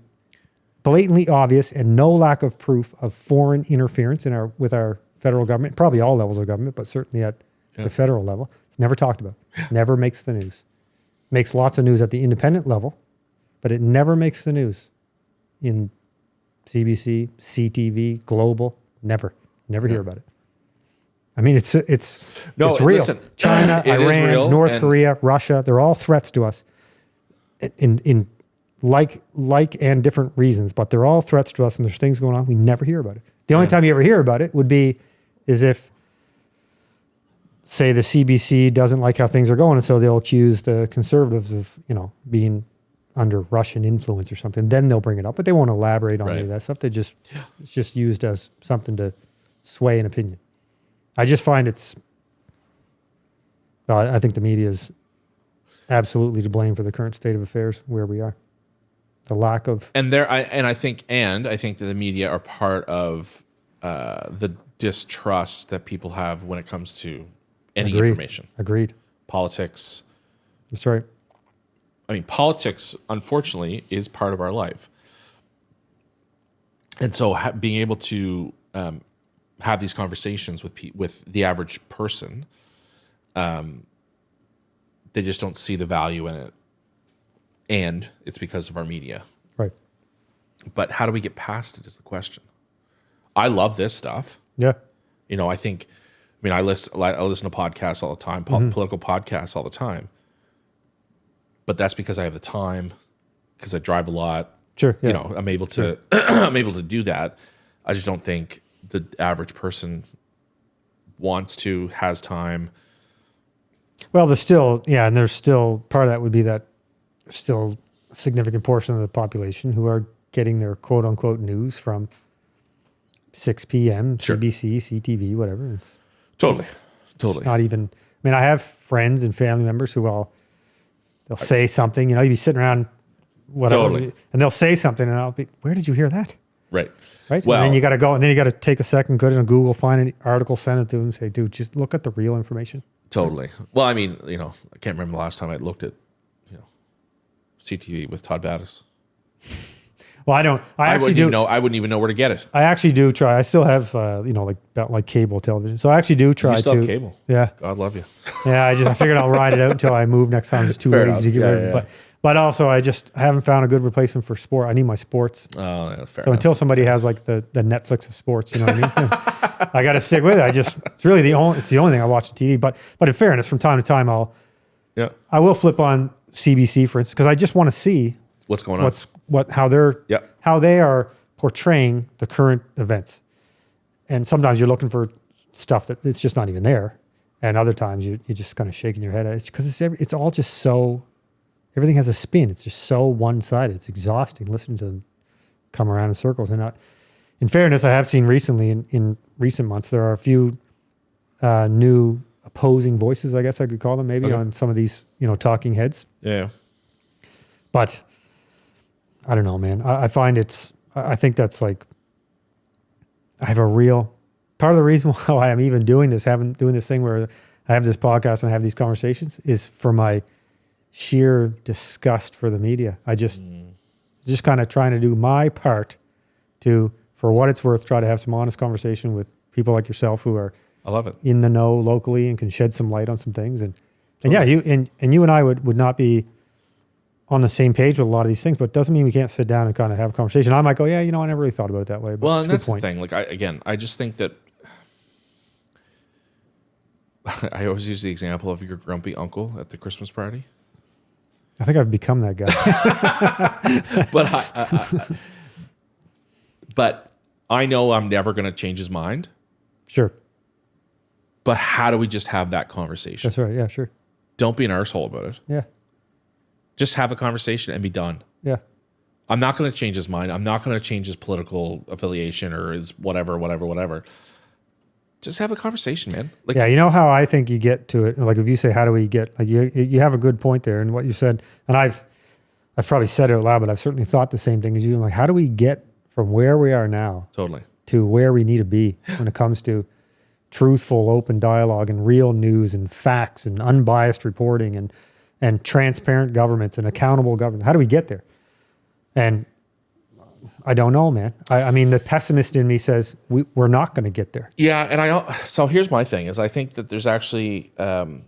blatantly obvious and no lack of proof of foreign interference with our federal government? Probably all levels of government, but certainly at the federal level. It's never talked about. Never makes the news. Makes lots of news at the independent level, but it never makes the news in CBC, CTV, Global. Never hear about it. I mean, it's real. Listen, China, Iran, North Korea, Russia, they're all threats to us in like and different reasons, but they're all threats to us, and there's things going on. We never hear about it. The only time you ever hear about it is if, say, the CBC doesn't like how things are going, and so they'll accuse the Conservatives of, being under Russian influence or something. Then they'll bring it up, but they won't elaborate on any of that stuff. It's just used as something to sway an opinion. I just find I think the media is absolutely to blame for the current state of affairs where we are. The lack of I think that the media are part of the distrust that people have when it comes to any information. Agreed. Politics. That's right. I mean, politics, unfortunately, is part of our life. And so being able to have these conversations with the average person, they just don't see the value in it. And it's because of our media. Right. But how do we get past it is the question. I love this stuff. Yeah. I listen to podcasts all the time, political podcasts all the time. But that's because I have the time, because I drive a lot, Sure. Yeah. You know, I'm able to I'm able to do that. I just don't think the average person has time. Well, there's still, and there's still, part of that would be that there's still a significant portion of the population who are getting their quote unquote news from 6 p.m., Sure. CBC, CTV, whatever. Totally. It's not even, I mean, I have friends and family members who they'll say something, you'd be sitting around, whatever, Totally. and they'll say something and I'll be, where did you hear that? Right. Right. Well, and then you got to go, and then you got to take a second, go to Google, find an article, send it to them, and say, dude, just look at the real information. Totally. Well, I mean, I can't remember the last time I looked at, CTV with Todd Battis. Well, I don't. I wouldn't even know where to get it. I actually do try. I still have, like cable television. So I actually do try You still to. have cable. Yeah. God love you. Yeah. I figured I'll ride it out until I move next time. It's too Fair lazy to get enough. rid of it. But also, I haven't found a good replacement for sport. I need my sports. Oh, that's fair. So until somebody has like the Netflix of sports, you know what I mean? I got to stick with it. It's really the only thing I watch on TV. But in fairness, from time to time, I will flip on CBC, for instance, because I just want to see what's going on. How they are portraying the current events. And sometimes you're looking for stuff that it's just not even there. And other times you're just kind of shaking your head at it. It's because it's all just so, everything has a spin. It's just so one-sided. It's exhausting listening to them come around in circles. And in fairness, I have seen recently, in recent months, there are a few new opposing voices, I guess I could call them, maybe, on some of these, talking heads. Yeah. But I don't know, man. I think that's like, I have a real, part of the reason why I'm even doing this thing where I have this podcast and I have these conversations is for my sheer disgust for the media. I just kind of trying to do my part to, for what it's worth, try to have some honest conversation with people like yourself who are I love it. in the know locally and can shed some light on some things. And yeah, you and I would not be on the same page with a lot of these things, but it doesn't mean we can't sit down and kind of have a conversation. I might go, I never really thought about it that way. But well, and that's the thing. Like, I just think that I always use the example of your grumpy uncle at the Christmas party. I think I've become that guy. But I know I'm never going to change his mind. Sure. But how do we just have that conversation? That's right. Yeah, sure. Don't be an arsehole about it. Yeah. Just have a conversation and be done. Yeah. I'm not going to change his mind. I'm not going to change his political affiliation or his whatever. Just have a conversation, man. Like, yeah, you know how I think you get to it? Like if you say, how do we get, like you have a good point there in what you said. And I've probably said it out loud, but I've certainly thought the same thing as you. I'm like, how do we get from where we are now totally to where we need to be when it comes to truthful, open dialogue and real news and facts and unbiased reporting and transparent governments and accountable government? How do we get there? And I don't know, man. I mean, the pessimist in me says we're not going to get there. Yeah, and so here's my thing: is I think that there's actually the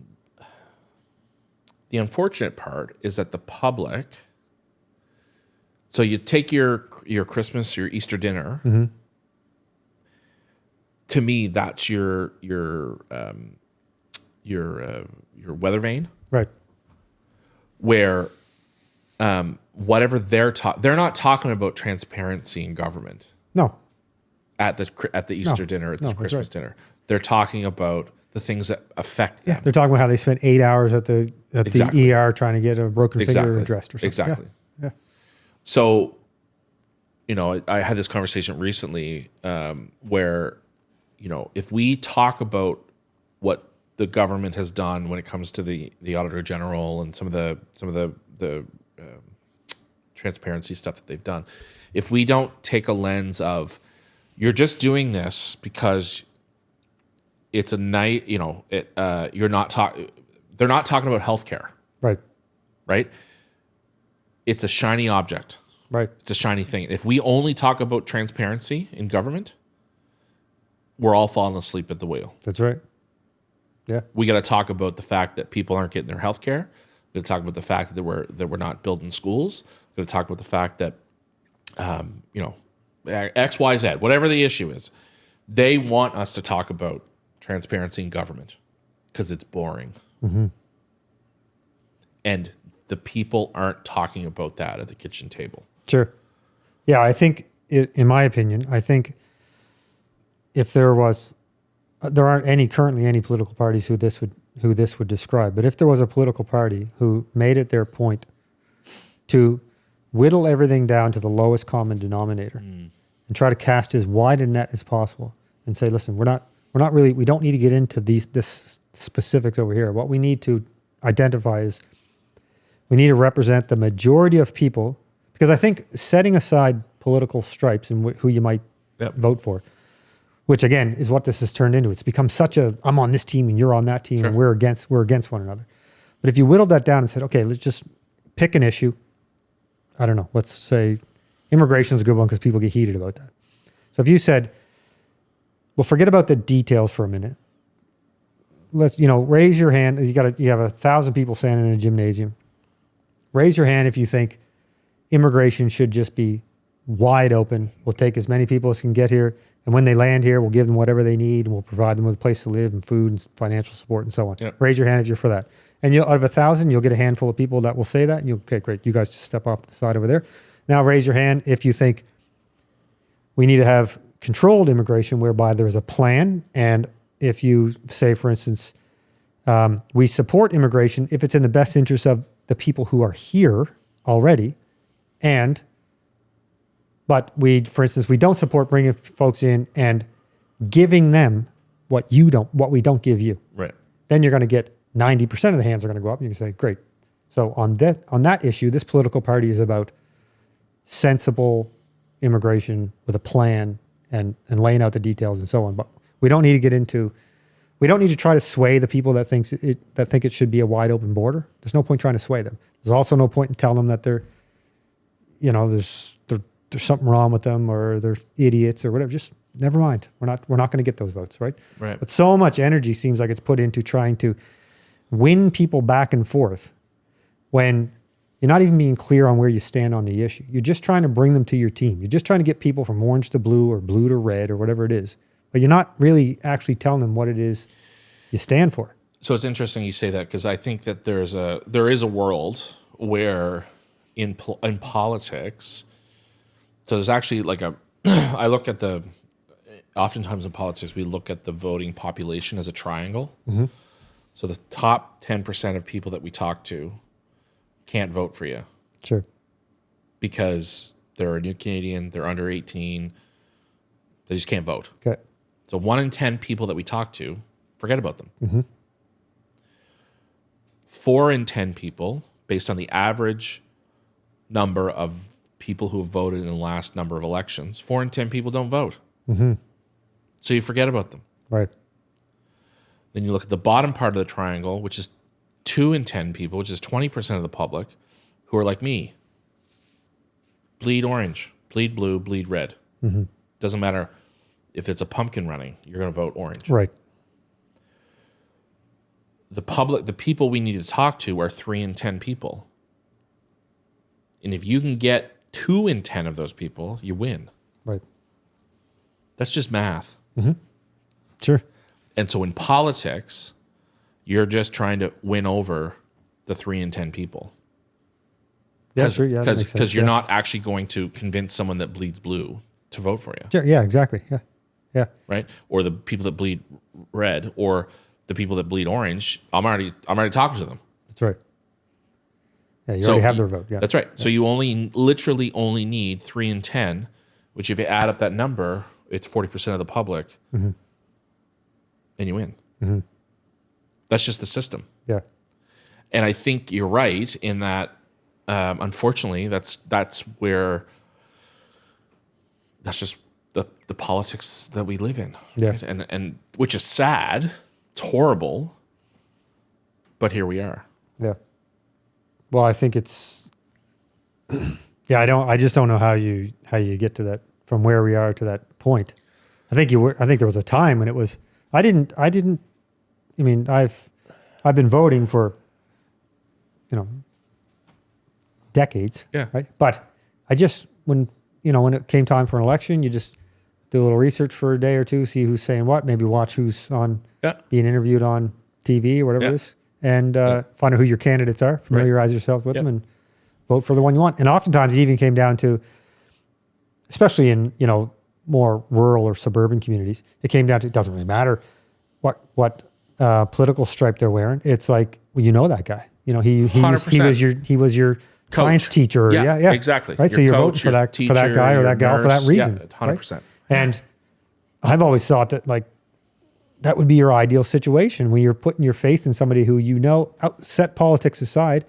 unfortunate part is that the public. So you take your Christmas, your Easter dinner. Mm-hmm. To me, that's your weather vane, right? Where whatever they're not talking about transparency in government. No. At the Easter dinner, at the Christmas dinner, they're talking about the things that affect them. Yeah, they're talking about how they spent 8 hours at the ER trying to get a broken finger addressed or something. Exactly. Yeah. So, I had this conversation recently where, if we talk about what the government has done when it comes to the Auditor General and some of the transparency stuff that they've done, if we don't take a lens of you're just doing this because it's a night, you're not they're not talking about healthcare, right? It's a shiny object, right? It's a shiny thing. If we only talk about transparency in government, we're all falling asleep at the wheel. That's right. Yeah, we got to talk about the fact that people aren't getting their health care. We got to talk about the fact that we're not building schools. We got to talk about the fact that, X, Y, Z, whatever the issue is, they want us to talk about transparency in government because it's boring. Mm-hmm. And the people aren't talking about that at the kitchen table. Sure. Yeah, I think, in my opinion, I think if there aren't currently any political parties who this would describe, but if there was a political party who made it their point to whittle everything down to the lowest common denominator and try to cast as wide a net as possible and say, listen, we don't need to get into this specifics over here. What we need to identify is we need to represent the majority of people, because I think setting aside political stripes and who you might vote for, which again is what this has turned into. It's become such a, I'm on this team and you're on that team and we're against one another. But if you whittled that down and said, okay, let's just pick an issue. I don't know. Let's say immigration is a good one because people get heated about that. So if you said, well, forget about the details for a minute. Let's, raise your hand. You have 1,000 people standing in a gymnasium. Raise your hand if you think immigration should just be wide open. We'll take as many people as can get here. And when they land here, we'll give them whatever they need and we'll provide them with a place to live and food and financial support and so on. Yep. Raise your hand if you're for that. And out of 1,000, you'll get a handful of people that will say that. And okay, great. You guys just step off to the side over there. Now raise your hand if you think we need to have controlled immigration whereby there's a plan. And if you say, for instance, we support immigration if it's in the best interest of the people who are here already. But we don't support bringing folks in and giving them what we don't give you. Right. Then you're going to get 90% of the hands are going to go up and you can say, great. So on that issue, this political party is about sensible immigration with a plan and laying out the details and so on. But we don't need to try to sway the people that think it should be a wide open border. There's no point trying to sway them. There's also no point in telling them that there's something wrong with them or they're idiots or whatever. Just never mind. We're not going to get those votes, right? Right. But so much energy seems like it's put into trying to win people back and forth when you're not even being clear on where you stand on the issue. You're just trying to bring them to your team. You're just trying to get people from orange to blue or blue to red or whatever it is. But you're not really actually telling them what it is you stand for. So it's interesting you say that because I think that there is a world where in politics, so there's actually I look at oftentimes in politics, we look at the voting population as a triangle. Mm-hmm. So the top 10% of people that we talk to can't vote for you. Sure. Because they're a new Canadian, they're under 18, they just can't vote. Okay. So 1 in 10 people that we talk to, forget about them. Mm-hmm. 4 in 10 people, based on the average number of people who have voted in the last number of elections, 4 in 10 people don't vote. Mm-hmm. So you forget about them. Right. Then you look at the bottom part of the triangle, which is 2 in 10 people, which is 20% of the public, who are like me. Bleed orange, bleed blue, bleed red. Mm-hmm. Doesn't matter if it's a pumpkin running, you're going to vote orange. Right. The people we need to talk to are 3 in 10 people. And if you can get 2 in 10 of those people, you win. Right. That's just math. Mm-hmm. Sure. And so in politics, you're just trying to win over the 3 in 10 people. Yeah, sure. Yeah, because you're not actually going to convince someone that bleeds blue to vote for you. Sure. Yeah, exactly. Yeah. Yeah. Right? Or the people that bleed red or the people that bleed orange, I'm already talking to them. That's right. Yeah, you already have their vote. Yeah. That's right. Yeah. So you literally only need 3 in 10, which if you add up that number, it's 40% of the public. Mm-hmm. And you win. Mm-hmm. That's just the system. Yeah. And I think you're right in that, unfortunately, that's just the politics that we live in. Yeah. Right? And which is sad. It's horrible. But here we are. Yeah. Well, I think it's, yeah, I just don't know how you get to that, from where we are to that point. I think there was a time when it was, I mean, I've been voting for, decades. Yeah. Right. But I just, when it came time for an election, you just do a little research for a day or two, see who's saying what, maybe watch who's on being interviewed on TV or whatever it is, and find out who your candidates are, familiarize yourself with them, and vote for the one you want. And oftentimes it even came down to, especially in, more rural or suburban communities, it came down to, it doesn't really matter what political stripe they're wearing. It's like, well, that guy, he was your Coach. science teacher. Yeah, exactly. Right. So you're voting for that guy or that gal for that reason. Yeah, 100%. Right? And I've always thought that that would be your ideal situation when you're putting your faith in somebody who, set politics aside.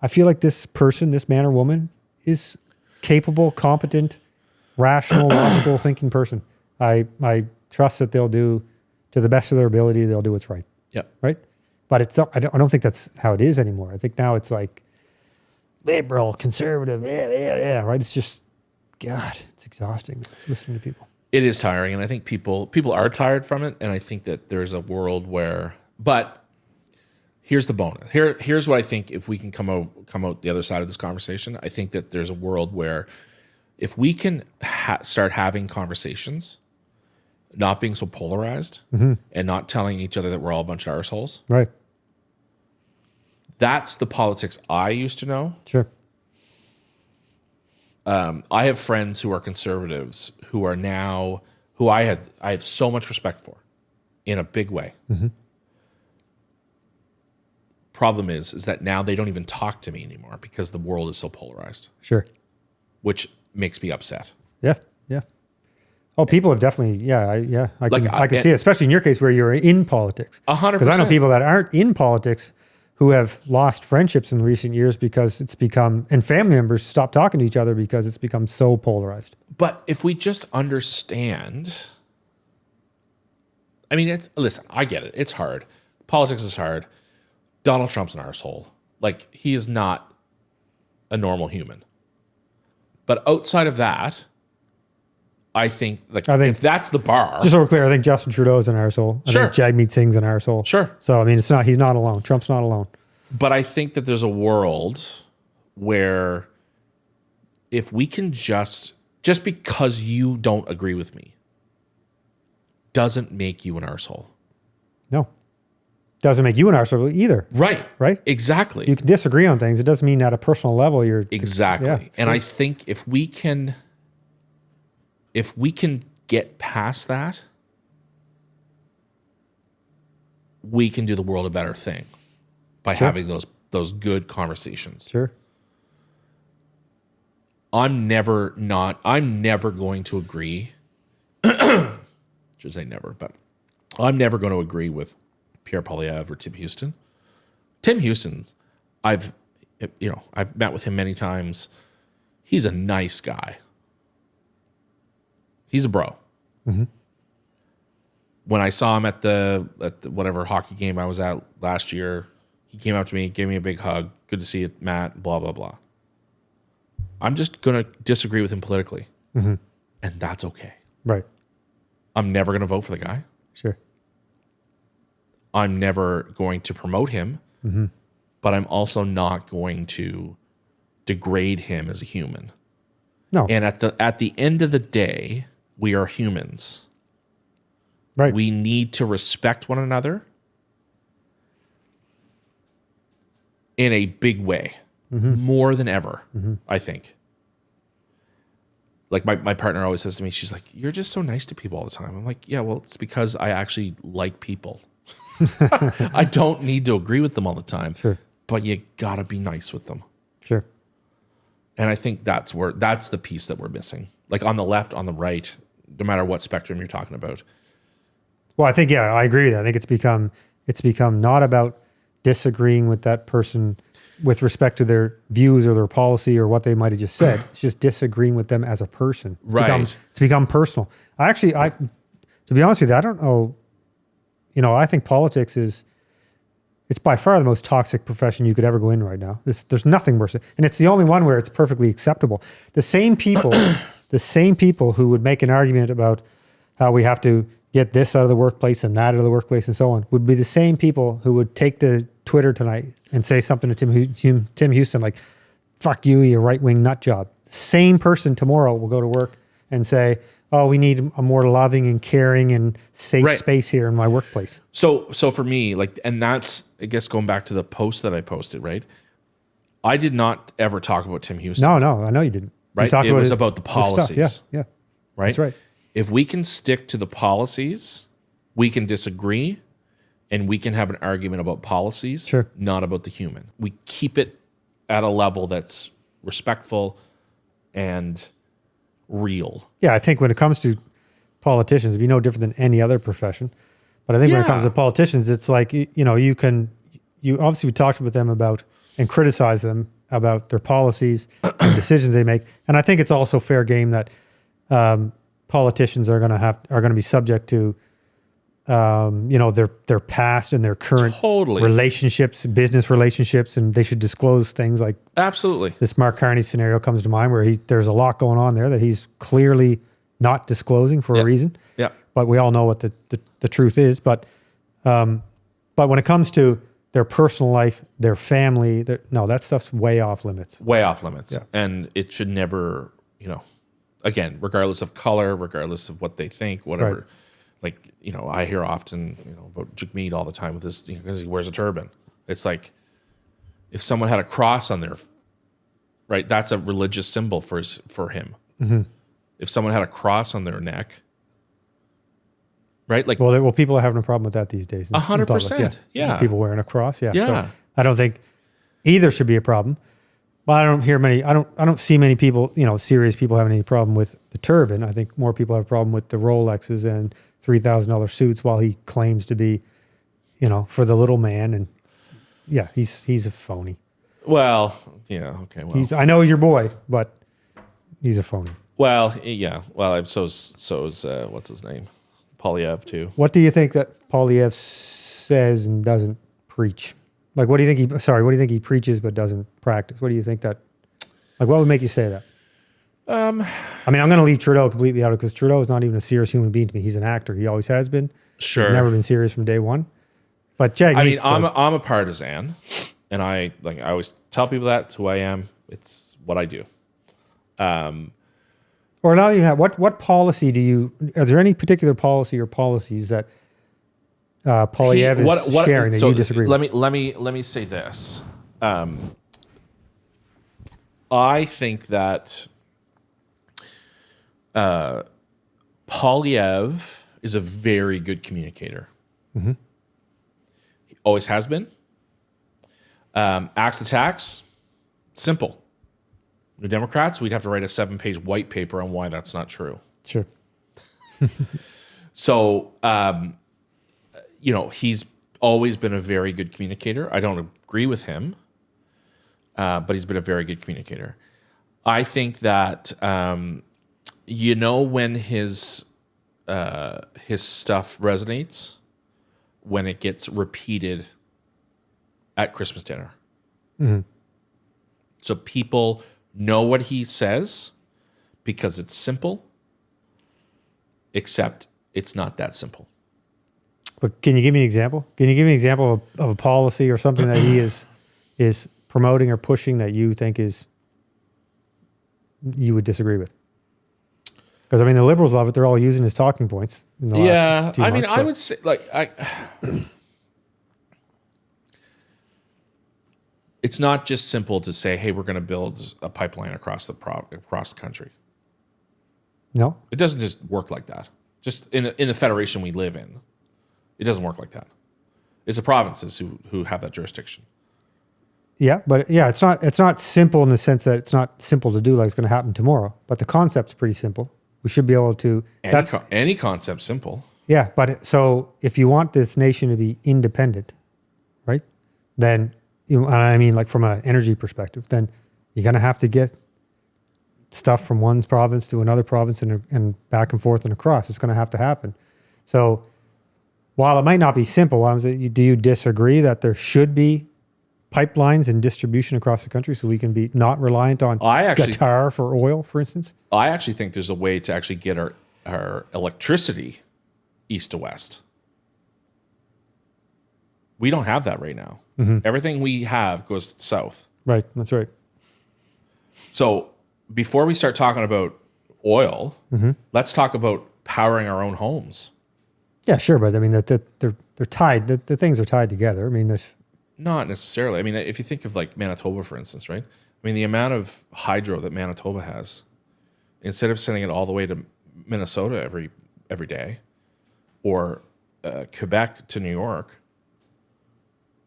I feel like this person, this man or woman, is capable, competent, rational, logical thinking person. I trust that they'll do, to the best of their ability, they'll do what's right. Yep. Right. But I don't think that's how it is anymore. I think now it's like liberal, conservative. Yeah. Right. It's just, God, it's exhausting listening to people. It is tiring, and I think people are tired from it, and I think that there's a world where, but here's the bonus. Here's what I think, if we can come out the other side of this conversation, I think that there's a world where if we can start having conversations, not being so polarized, and not telling each other that we're all a bunch of arseholes. Right. That's the politics I used to know. Sure. I have friends who are conservatives who are now, who I have so much respect for in a big way. Problem is that now they don't even talk to me anymore because the world is so polarized. Sure. Which makes me upset. Yeah. Oh, people have definitely, I can see it, especially in your case where you're in politics. 100%. Because I know people that aren't in politics who have lost friendships in recent years because it's become, and family members stop talking to each other because it's become so polarized. But if we just understand, I mean, listen, I get it. It's hard. Politics is hard. Donald Trump's an arsehole. Like, he is not a normal human. But outside of that, I think if that's the bar. Just so we're clear, I think Justin Trudeau is an arsehole. I think Jagmeet Singh's an arsehole. Sure. So, I mean, he's not alone. Trump's not alone. But I think that there's a world where if we can just because you don't agree with me doesn't make you an arsehole. No. Doesn't make you an arsehole either. Right. Right? Exactly. You can disagree on things. It doesn't mean at a personal level you're... Exactly. Yeah, and I think if we can get past that, we can do the world a better thing by having those good conversations. Sure. I'm never going to agree. Should say never, but I'm never going to agree with Pierre Poilievre or Tim Houston. Tim Houston's, I've met with him many times. He's a nice guy. He's a bro. When I saw him at the whatever hockey game I was at last year, he came up to me, gave me a big hug. Good to see you, Matt, blah, blah, blah. I'm just going to disagree with him politically. And that's okay. Right. I'm never going to vote for the guy. Sure. I'm never going to promote him, but I'm also not going to degrade him as a human. No. And at the end of the day, we are humans. Right. We need to respect one another in a big way, more than ever, I think. Like my partner always says to me, she's like, "You're just so nice to people all the time." I'm like, "Yeah, well, it's because I actually like people. I don't need to agree with them all the time, but you gotta be nice with them." Sure. And I think that's the piece that we're missing. Like on the left, on the right, no matter what spectrum you're talking about. Well, I think, I agree with that. I think it's become not about disagreeing with that person with respect to their views or their policy or what they might have just said. It's just disagreeing with them as a person. It's become personal. To be honest with you, I don't know. I think politics it's by far the most toxic profession you could ever go in right now. There's nothing worse. And it's the only one where it's perfectly acceptable. The same people who would make an argument about how we have to get this out of the workplace and that out of the workplace and so on would be the same people who would take to Twitter tonight and say something to Tim Houston like, "Fuck you, you right-wing nut job." Same person tomorrow will go to work and say, "Oh, we need a more loving and caring and safe space here in my workplace." So for me, and that's, I guess, going back to the post that I posted, right? I did not ever talk about Tim Houston. No, I know you didn't. right? talked It was it- about the this stuff. policies, Yeah. right? That's right. If we can stick to the policies, we can disagree and we can have an argument about policies, Sure. not about the human. We keep it at a level that's respectful and real. Yeah, I think when it comes to politicians, it'd be no different than any other profession. But I think when it comes Yeah. to politicians, it's like, you obviously we talked with them about and criticize them about their policies and decisions they make. And I think it's also fair game that politicians are going to be subject to, their past and their current Totally. relationships, business relationships, and they should disclose things like Absolutely. this Mark Carney scenario comes to mind where there's a lot going on there that he's clearly not disclosing for a reason. Yeah. But we all know what the truth is. But when it comes to their personal life, their family, that stuff's way off limits. Way off limits. Yeah. And it should never, again, regardless of color, regardless of what they think, whatever. Right. Like, I hear often, about Jagmeet all the time with this, because he wears a turban. It's like, if someone had a cross on their, right, that's a religious symbol for him. Mm-hmm. If someone had a cross on their neck, right? Like, Well, people are having a problem with that these days. in 100%. public. Yeah. People wearing a cross. Yeah. Yeah. So I don't think either should be a problem. But I don't hear many. I don't see many people. Serious people having any problem with the turban. I think more people have a problem with the Rolexes and $3,000 suits, while he claims to be, for the little man. And yeah, he's a phony. well, yeah, okay, well. I know he's your boy, but he's a phony. Well, yeah. Well, so is what's his name? Poilievre, too. What do you think that Poilievre says and doesn't preach? Like, what do you think he preaches but doesn't practice? What do you think that, what would make you say that? I mean, I'm going to leave Trudeau completely out of it because Trudeau is not even a serious human being to me. He's an actor. He always has been. Sure. He's never been serious from day one. But Jagmeet's, I'm a partisan, and I always tell people that's who I am. It's what I do. or not even that, what policy are there any particular policy or policies that Poilievre is sharing that you disagree with? Let me say this. I think that Poilievre is a very good communicator. Mm-hmm. He always has been. Axe the tax, simple. The Democrats, we'd have to write a 7-page white paper on why that's not true. Sure. So, he's always been a very good communicator. I don't agree with him, but he's been a very good communicator. I think that, when his stuff resonates, when it gets repeated at Christmas dinner. Mm-hmm. So people know what he says because it's simple, except it's not that simple. But can you give me an example? Can you give me an example of a policy or something that he is promoting or pushing that you think you would disagree with? Because I mean, the Liberals love it; they're all using his talking points. In the last 2 months, I would say it's not just simple to say, "Hey, we're going to build a pipeline across the country." No, It doesn't just work like that. Just in the federation we live in, it doesn't work like that. It's the provinces who have that jurisdiction. yeah, but yeah, it's not simple in the sense that it's not simple to do like it's going to happen tomorrow. But the concept's pretty simple. We should be able to. Any concept simple. Yeah, but so if you want this nation to be independent, right? Then and I mean, like from an energy perspective, then you're going to have to get stuff from one province to another province and back and forth and across. It's going to have to happen. So while it might not be simple, do you disagree that there should be pipelines and distribution across the country so we can be not reliant on Qatar for oil, for instance? I actually think there's a way to actually get our electricity east to west. We don't have that right now. Mm-hmm. Everything we have goes south. Right, that's right. So before we start talking about oil, let's talk about powering our own homes. Yeah, sure, but I mean they're tied. The things are tied together. I mean, Not necessarily. I mean, if you think of like Manitoba, for instance, right? I mean, the amount of hydro that Manitoba has, instead of sending it all the way to Minnesota every day, or Quebec to New York,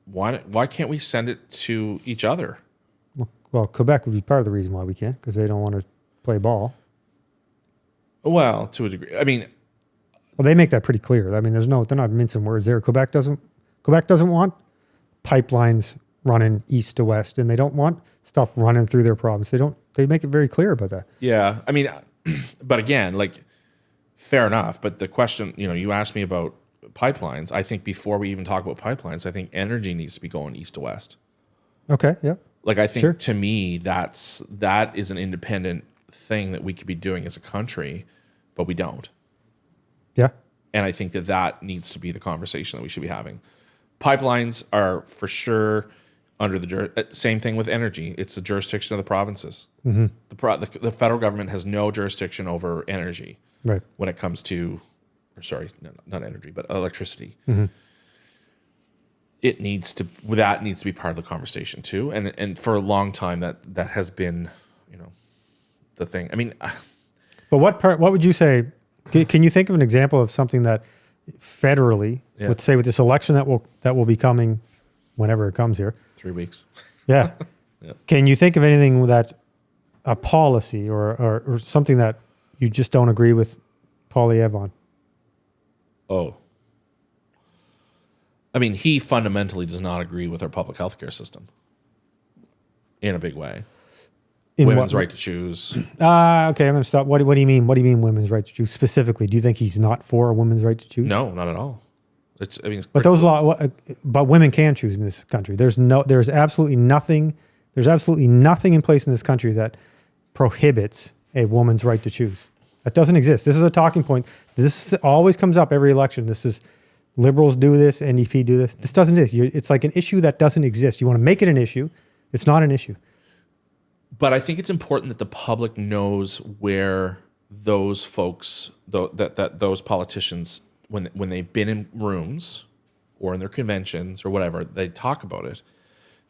why can't we send it to each other? Well, Quebec would be part of the reason why we can't, because they don't want to play ball. Well, to a degree. I mean, well, they make that pretty clear. I mean, they're not mincing words there. Quebec doesn't want pipelines running east to west, and they don't want stuff running through their province. They make it very clear about that. Yeah, I mean, but again, like, fair enough. But the question, you asked me about pipelines. I think before we even talk about pipelines, I think energy needs to be going east to west. Okay, yeah. Like, I think to me, that is an independent thing that we could be doing as a country, but we don't. Yeah. And I think that needs to be the conversation that we should be having. Pipelines are for sure under the same thing with energy. It's the jurisdiction of the provinces. Mm-hmm. The federal government has no jurisdiction over energy, right, when it comes to, not energy, but electricity. Mm-hmm. That needs to be part of the conversation too. And for a long time that has been, the thing. I mean, but what would you say? Can you think of an example of something that federally, with this election that will be coming whenever it comes here? 3 weeks. Yeah. Yeah. Can you think of anything that a policy or something that you just don't agree with Poilievre on? Oh. I mean, he fundamentally does not agree with our public healthcare system in a big way. Women's right to choose. Okay, I'm going to stop. What do you mean? What do you mean women's right to choose specifically? Do you think he's not for a women's right to choose? No, not at all. But those but women can choose in this country. There's absolutely nothing in place in this country that prohibits a woman's right to choose. That doesn't exist. This is a talking point. This always comes up every election. This is liberals do this, NDP do this. This doesn't exist. It's like an issue that doesn't exist. You want to make it an issue. It's not an issue. But I think it's important that the public knows where those folks, those politicians, when they've been in rooms or in their conventions or whatever, they talk about it.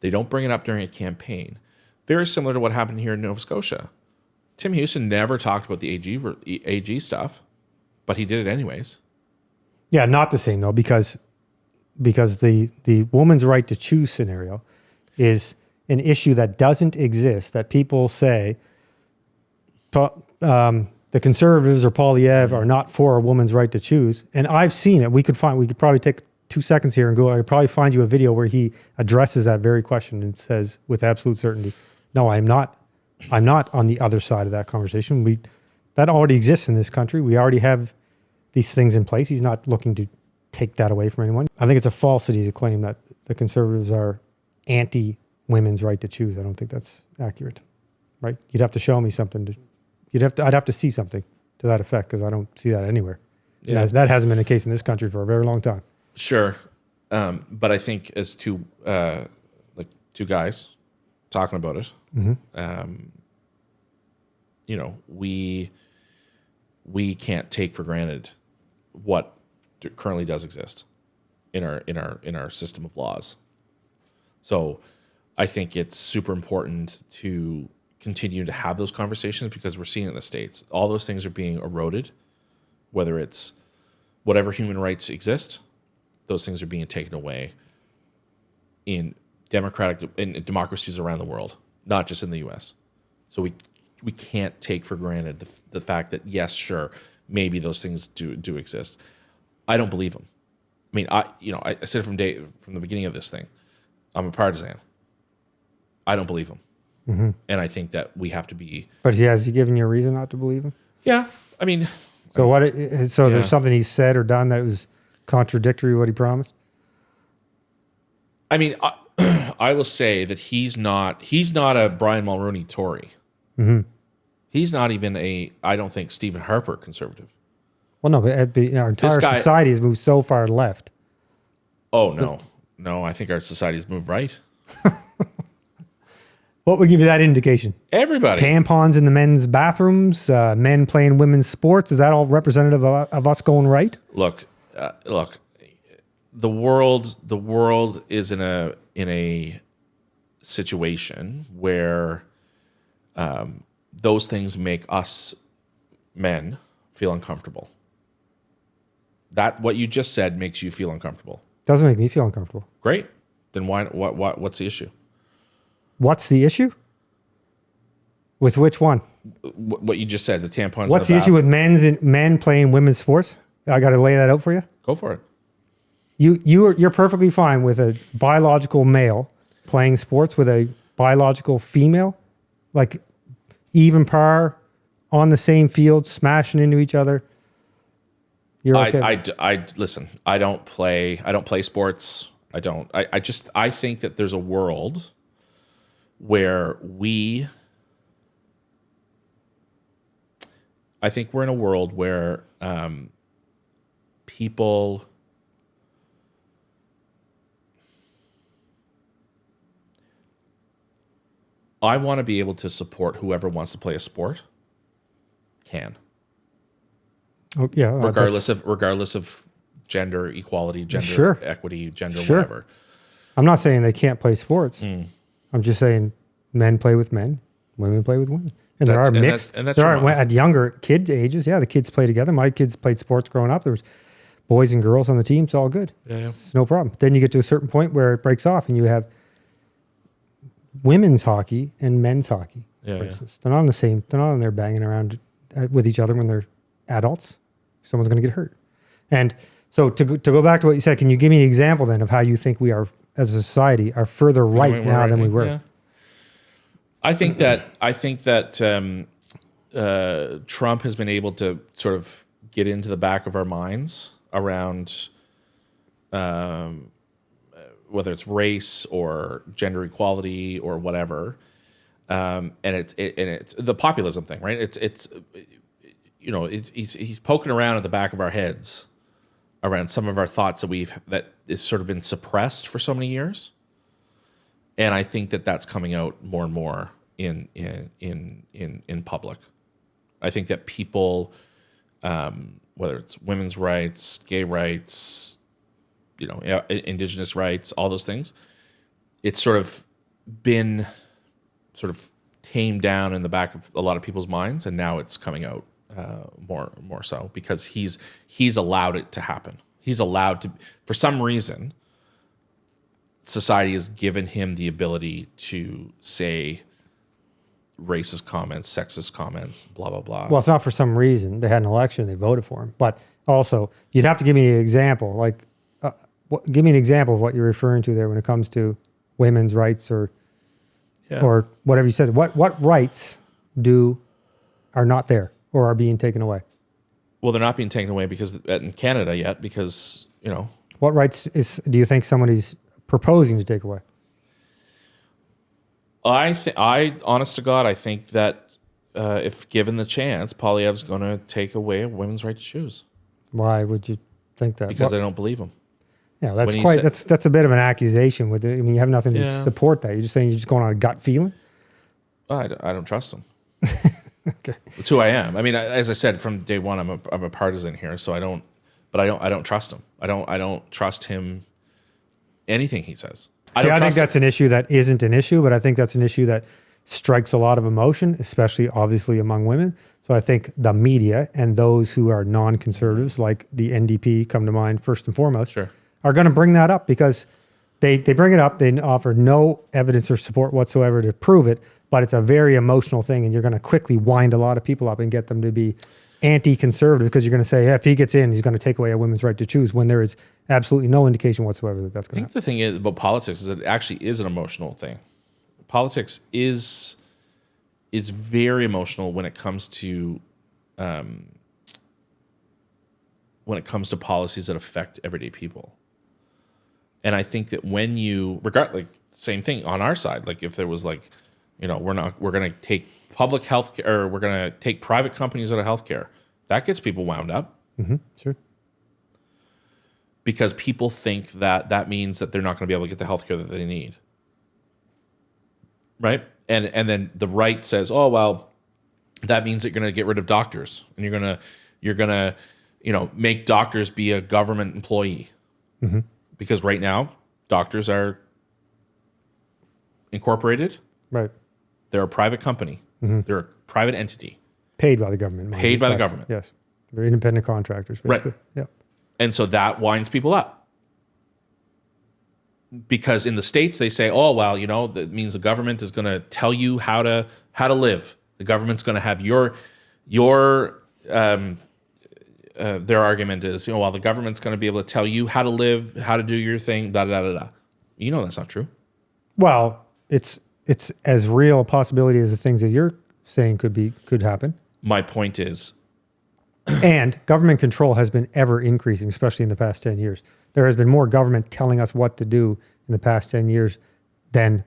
They don't bring it up during a campaign. Very similar to what happened here in Nova Scotia. Tim Houston never talked about the AG stuff, but he did it anyways. Yeah, not the same though, because the woman's right to choose scenario is an issue that doesn't exist, that people say the Conservatives or Poilievre are not for a woman's right to choose. And I've seen it. We could probably take 2 seconds here and go, I could probably find you a video where he addresses that very question and says with absolute certainty, no, I'm not on the other side of that conversation. That already exists in this country. We already have these things in place. He's not looking to take that away from anyone. I think it's a falsity to claim that the Conservatives are anti-women's right to choose. I don't think that's accurate, right? You'd have to show me something. I'd have to see something to that effect, because I don't see that anywhere. Yeah, that hasn't been the case in this country for a very long time. Sure, but I think as two guys talking about it, mm-hmm. We can't take for granted what currently does exist in our system of laws. So I think it's super important to continue to have those conversations, because we're seeing it in the States. All those things are being eroded, whether it's whatever human rights exist, those things are being taken away in democracies around the world, not just in the U.S. So we can't take for granted the fact that, yes, sure, maybe those things do exist. I don't believe them. I mean, I said from the beginning of this thing, I'm a partisan. I don't believe them. Mm-hmm. And I think that we have to be. But has he given you a reason not to believe him? Yeah, I mean. So there's something he said or done that was contradictory to what he promised? I mean, I will say that he's not a Brian Mulroney Tory. Mm-hmm. He's not even I don't think, Stephen Harper conservative. Well, no, but our entire society has moved so far left. Oh, no. No, I think our society has moved right. What would give you that indication? Everybody. Tampons in the men's bathrooms, men playing women's sports. Is that all representative of us going right? Look. The world is in a situation where those things make us men feel uncomfortable. That what you just said makes you feel uncomfortable. Doesn't make me feel uncomfortable. Great. Then what's the issue? What's the issue? With which one? What you just said, the tampons. What's the issue with men playing women's sports? I got to lay that out for you. Go for it. You're perfectly fine with a biological male playing sports with a biological female, like even par on the same field, smashing into each other. You're okay. I listen. I don't play sports. I think that there's a world where I think we're in a world where people I want to be able to support whoever wants to play a sport can. Oh, yeah, regardless of gender equality, gender equity, gender whatever. I'm not saying they can't play sports. I'm just saying men play with men, women play with women. And there are mixed. There are at younger kid ages. Yeah, the kids play together. My kids played sports growing up. There was boys and girls on the team. It's all good. Yeah. It's no problem. Then you get to a certain point where it breaks off, and you have women's hockey and men's hockey. For instance, they're not on the same. They're not on there banging around with each other when they're adults. Someone's going to get hurt. And so to go back to what you said, can you give me an example then of how you think we are as a society are further right now than we were? Yeah. I think that Trump has been able to sort of get into the back of our minds around whether it's race or gender equality or whatever, and it's the populism thing, right? It's he's poking around at the back of our heads around some of our thoughts that is sort of been suppressed for so many years, and I think that that's coming out more and more in public. I think that people, whether it's women's rights, gay rights, Indigenous rights, all those things, it's sort of been sort of tamed down in the back of a lot of people's minds, and now it's coming out more so because he's allowed it to happen. He's allowed to, for some reason, society has given him the ability to say racist comments, sexist comments, blah, blah, blah. Well, it's not for some reason. They had an election, they voted for him. But also, you'd have to give me an example. Like, give me an example of what you're referring to there when it comes to women's rights or whatever you said. What rights are not there or are being taken away? Well, they're not being taken away in Canada yet because, What rights do you think somebody's proposing to take away? Honest to God, I think that if given the chance, Poilievre's going to take away a women's right to choose. Why would you think that? Because I don't believe him. Yeah, that's a bit of an accusation. You have nothing to support that. You're just saying you're just going on a gut feeling. I don't trust him. Okay, it's who I am. I mean, as I said from day one, I'm a partisan here, so I don't trust him. I don't trust him. Anything he says. I think that's an issue that isn't an issue, but I think that's an issue that strikes a lot of emotion, especially obviously among women. So I think the media and those who are non-conservatives, like the NDP, come to mind first and foremost, are going to bring that up because they bring it up. They offer no evidence or support whatsoever to prove it, but it's a very emotional thing, and you're going to quickly wind a lot of people up and get them to be anti-conservative because you're going to say, if he gets in, he's going to take away a woman's right to choose when there is absolutely no indication whatsoever that that's going to happen. I think the thing is about politics is that it actually is an emotional thing. Politics is very emotional when it comes to policies that affect everyday people. And I think that when you same thing on our side, like if there was we're going to take public health care, or we're going to take private companies out of healthcare, that gets people wound up. Mm-hmm. Sure. Because people think that means that they're not going to be able to get the healthcare that they need. Right? And then the right says, oh, well, that means that you're going to get rid of doctors and you're going to make doctors be a government employee. Mm-hmm. Because right now, doctors are incorporated. Right. They're a private company. They're a private entity. Paid by the government. mind Paid you. by the Yes, government. Yes. They're independent contractors, basically. Right. Yeah. And so that winds people up. Because in the States, they say, oh, well, that means the government is going to tell you how to live. The government's going to have their argument is, well, the government's going to be able to tell you how to live, how to do your thing, da-da-da-da-da. That's not true. Well, it's as real a possibility as the things that you're saying could happen. My point is, and government control has been ever increasing, especially in the past 10 years. There has been more government telling us what to do in the past 10 years than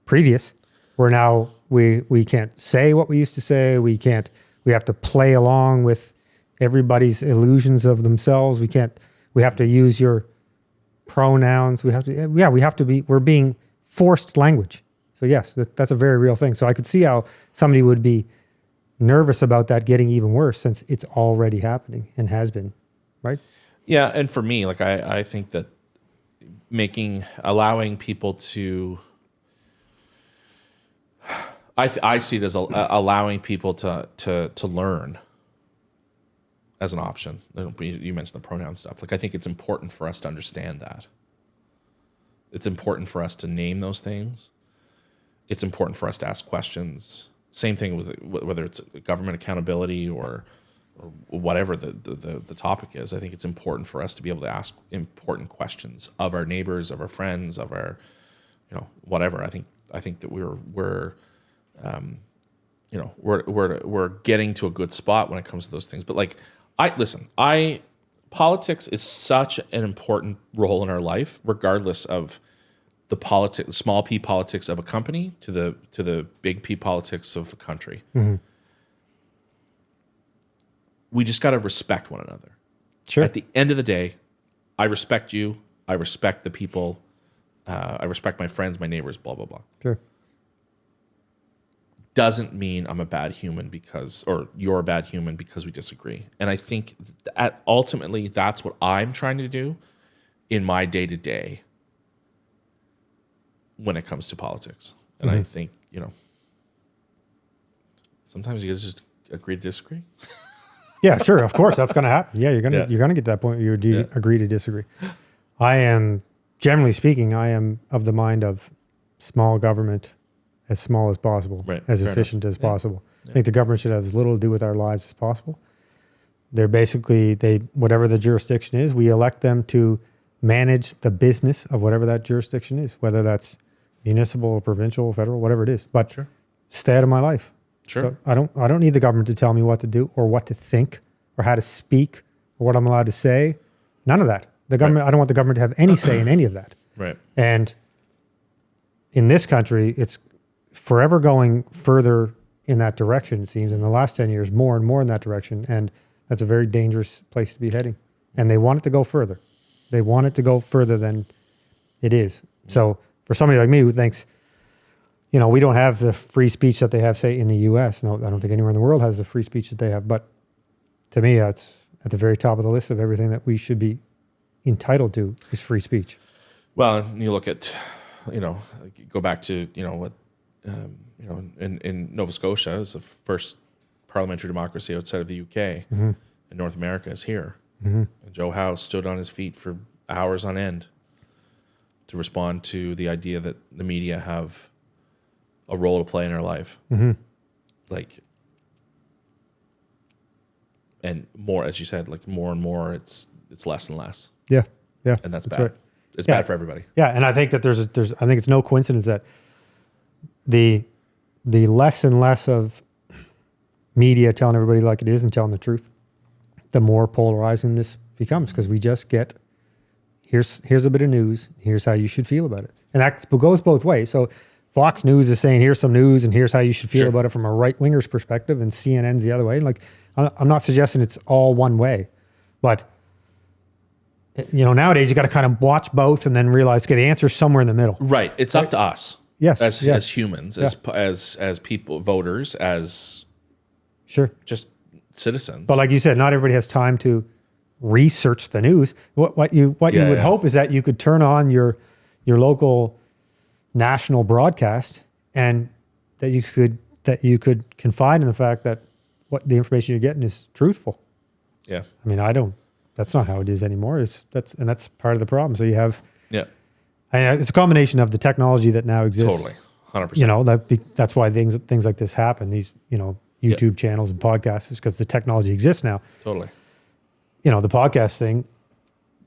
previous. Where now we can't say what we used to say. We have to play along with everybody's illusions of themselves. We have to use your pronouns. We're being forced language. So yes, that's a very real thing. So I could see how somebody would be nervous about that getting even worse since it's already happening and has been, right? Yeah, and for me, like I think that allowing people to, I see it as allowing people to learn as an option. You mentioned the pronoun stuff. Like I think it's important for us to understand that. It's important for us to name those things. It's important for us to ask questions. Same thing with whether it's government accountability or whatever the topic is. I think it's important for us to be able to ask important questions of our neighbors, of our friends, of our, whatever. I think that we're getting to a good spot when it comes to those things. But politics is such an important role in our life, regardless of the small p politics of a company to the big P politics of a country. Mm-hmm. We just got to respect one another. Sure. At the end of the day, I respect you. I respect the people. I respect my friends, my neighbors, blah, blah, blah. Sure. Doesn't mean I'm a bad human or you're a bad human because we disagree. And I think ultimately that's what I'm trying to do in my day-to-day when it comes to politics. And I think, sometimes you just agree to disagree. Yeah, sure. Of course, that's going to happen. Yeah, you're going to get to that point where you agree to disagree. Generally speaking, I am of the mind of small government, as small as possible, right. as Fair efficient enough. as possible. I think the government should have as little to do with our lives as possible. They're basically, whatever the jurisdiction is, we elect them to manage the business of whatever that jurisdiction is, whether that's municipal or provincial, federal, whatever it is. But Sure. Stay out of my life. Sure. I don't need the government to tell me what to do or what to think or how to speak or what I'm allowed to say. None of that. The government. Right. I don't want the government to have any say in any of that. Right. And in this country, it's forever going further in that direction, it seems. In the last 10 years, more and more in that direction. And that's a very dangerous place to be heading. And they want it to go further. They want it to go further than it is. So for somebody like me who thinks, we don't have the free speech that they have, say, in the U.S. No, I don't think anywhere in the world has the free speech that they have. But to me, that's at the very top of the list of everything that we should be entitled to is free speech. Well, and you look at, go back to, what, in Nova Scotia is the first parliamentary democracy outside of the UK, and North America is here. Mm-hmm. And Joe Howe stood on his feet for hours on end to respond to the idea that the media have a role to play in our life. Mm-hmm. And more, as you said, more and more, it's less and less. Yeah. Yeah. And that's bad. Right. It's bad for everybody. Yeah. And I think that I think it's no coincidence that the less and less of media telling everybody like it is and telling the truth, the more polarizing this becomes, because we just get, here's a bit of news, here's how you should feel about it. And that goes both ways. So Fox News is saying, here's some news and here's how you should feel about it from a right-winger's perspective, and CNN's the other way. Like, I'm not suggesting it's all one way, but nowadays you got to kind of watch both and then realize, okay, the answer's somewhere in the middle. Right. It's up to us. Yes. As humans, as people, voters, as just citizens. But like you said, not everybody has time to research the news. What you would hope is that you could turn on your local national broadcast and that you could that you could confide in the fact that what the information you're getting is truthful. Yeah. I mean, that's not how it is anymore. That's part of the problem. So you have, Yeah. it's a combination of the technology that now exists. Totally. 100%. You know, that's why things like this happen. These, you know, YouTube channels and podcasts is because the technology exists now. Totally. You know, the podcast thing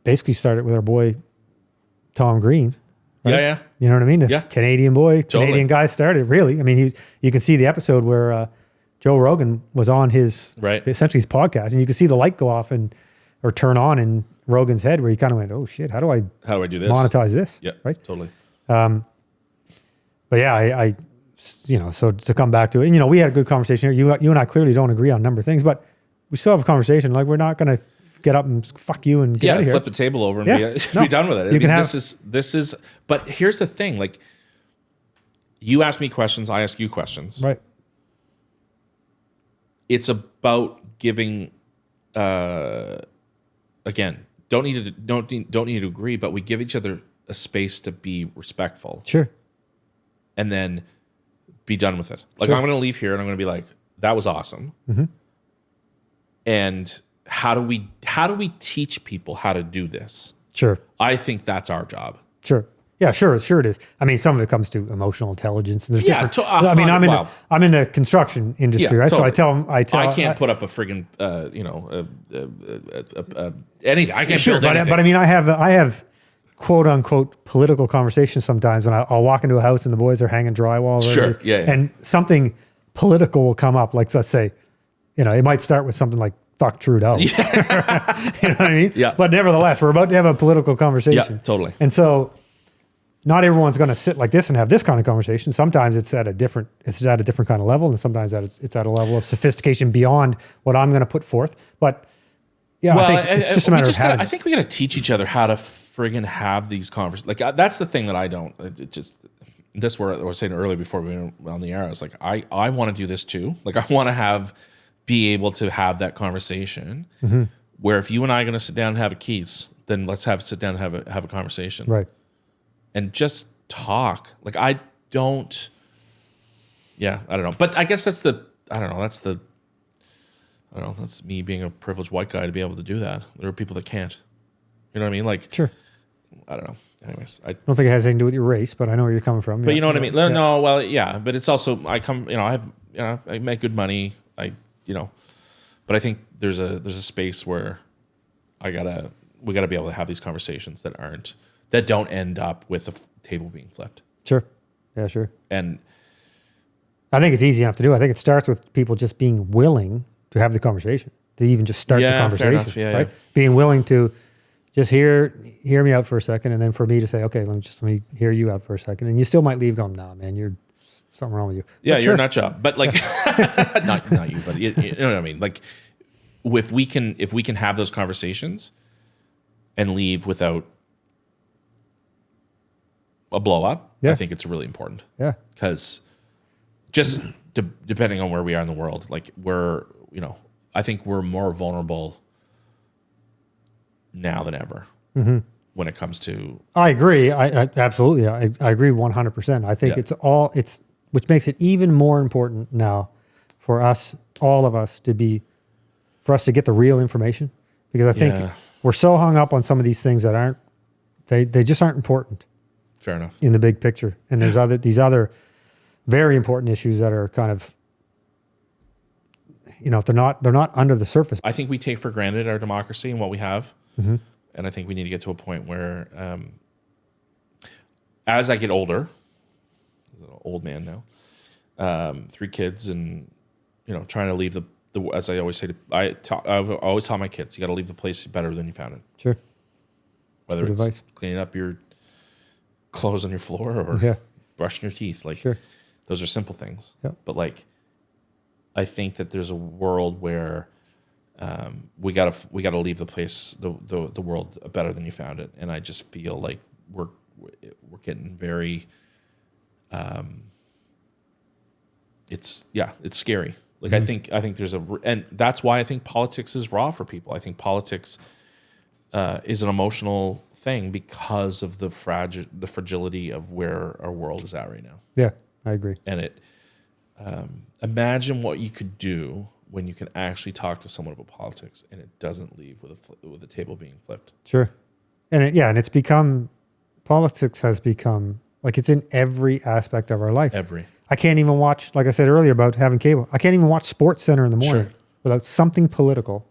basically started with our boy Tom Green. Right? Yeah. You know what I mean? This Canadian boy, Canadian guy started, really. I mean, you can see the episode where Joe Rogan was on essentially his podcast, and you can see the light go off or turn on in Rogan's head, where he kind of went, "Oh shit, how do I do this? Monetize this?" Yeah, right. Totally. But yeah, I you know, so to come back to it, and, you know, we had a good conversation here. You and I clearly don't agree on a number of things, but we still have a conversation. Like, we're not going to get up and fuck you and get out of here. Flip the table over and be done with it. This is. But here's the thing: like, you ask me questions, I ask you questions. Right. It's about giving. Again, don't need to agree, but we give each other a space to be respectful. Sure. And then be done with it. Like, sure. I'm going to leave here and I'm going to be like, that was awesome. Mm-hmm. And how do we teach people how to do this? Sure. I think that's our job. Sure. Yeah, sure it is. I mean, some of it comes to emotional intelligence. And there's different. I mean, I'm in the construction industry, right? Totally. So I can't put up a friggin' anything. I can't build anything. But I mean, I have quote unquote political conversations sometimes when I'll walk into a house and the boys are hanging drywall. Sure. Yeah. And something political will come up. Like, let's say, you know, it might start with something like "fuck Trudeau." Yeah. You know what I mean? Yeah. But nevertheless, we're about to have a political conversation. Yeah, totally. And so, not everyone's going to sit like this and have this kind of conversation. Sometimes it's at a different kind of level, and sometimes it's at a level of sophistication beyond what I'm going to put forth. But yeah, well, I think it's just a matter of how. I think we got to teach each other how to friggin' have these conversations. Like, that's the thing that I don't. It just this where I was saying earlier before we went on the air. I was like, I want to do this too. Like, I want to be able to have that conversation where if you and I are going to sit down and have a keys, then let's sit down and have a conversation. Right. And just talk. Like, I don't know. But I guess that's me being a privileged white guy to be able to do that. There are people that can't. You know what I mean? Like, sure. I don't know. Anyways, I don't think it has anything to do with your race, but I know where you're coming from. But you know what I mean? Yeah. No, well, yeah. But it's also, I make good money. But I think there's a space where we gotta be able to have these conversations that don't end up with the table being flipped. Sure. Yeah, sure. And I think it's easy enough to do. I think it starts with people just being willing to have the conversation, to even just start the conversation. Fair enough. Yeah, right? Yeah. Being willing to just hear me out for a second, and then for me to say, okay, let me hear you out for a second. And you still might leave going, nah, man, you're something wrong with you. Yeah, but you're a nut job. But like, not you, but you know what I mean? Like, if we can have those conversations and leave without a blow up, I think it's really important. Yeah. Because just depending on where we are in the world, like, I think we're more vulnerable now than ever when it comes to. I agree. I absolutely. I agree 100%. I think it's which makes it even more important now for us, all of us, for us to get the real information, because I think we're so hung up on some of these things that they just aren't important. Fair enough. In the big picture. And there's these other very important issues that are kind of, they're not under the surface. I think we take for granted our democracy and what we have. Mm-hmm. And I think we need to get to a point where, as I get older, I'm an old man now, 3 kids, and trying to leave the as I always say, I always tell my kids, you got to leave the place better than you found it. Sure. Whether it's advice. Cleaning up your clothes on your floor or brushing your teeth, like, those are simple things. Yeah. But like, I think that there's a world where we gotta leave the place, the world better than you found it, and I just feel like we're getting very. It's scary. Like, I think there's and that's why I think politics is raw for people. I think politics is an emotional thing because of the fragility of where our world is at right now. Yeah, I agree. And it, imagine what you could do when you can actually talk to someone about politics and it doesn't leave with a table being flipped. Sure. And it's become, politics has become, like, it's in every aspect of our life. I can't even watch, like I said earlier about having cable, I can't even watch Sports Center in the morning without something political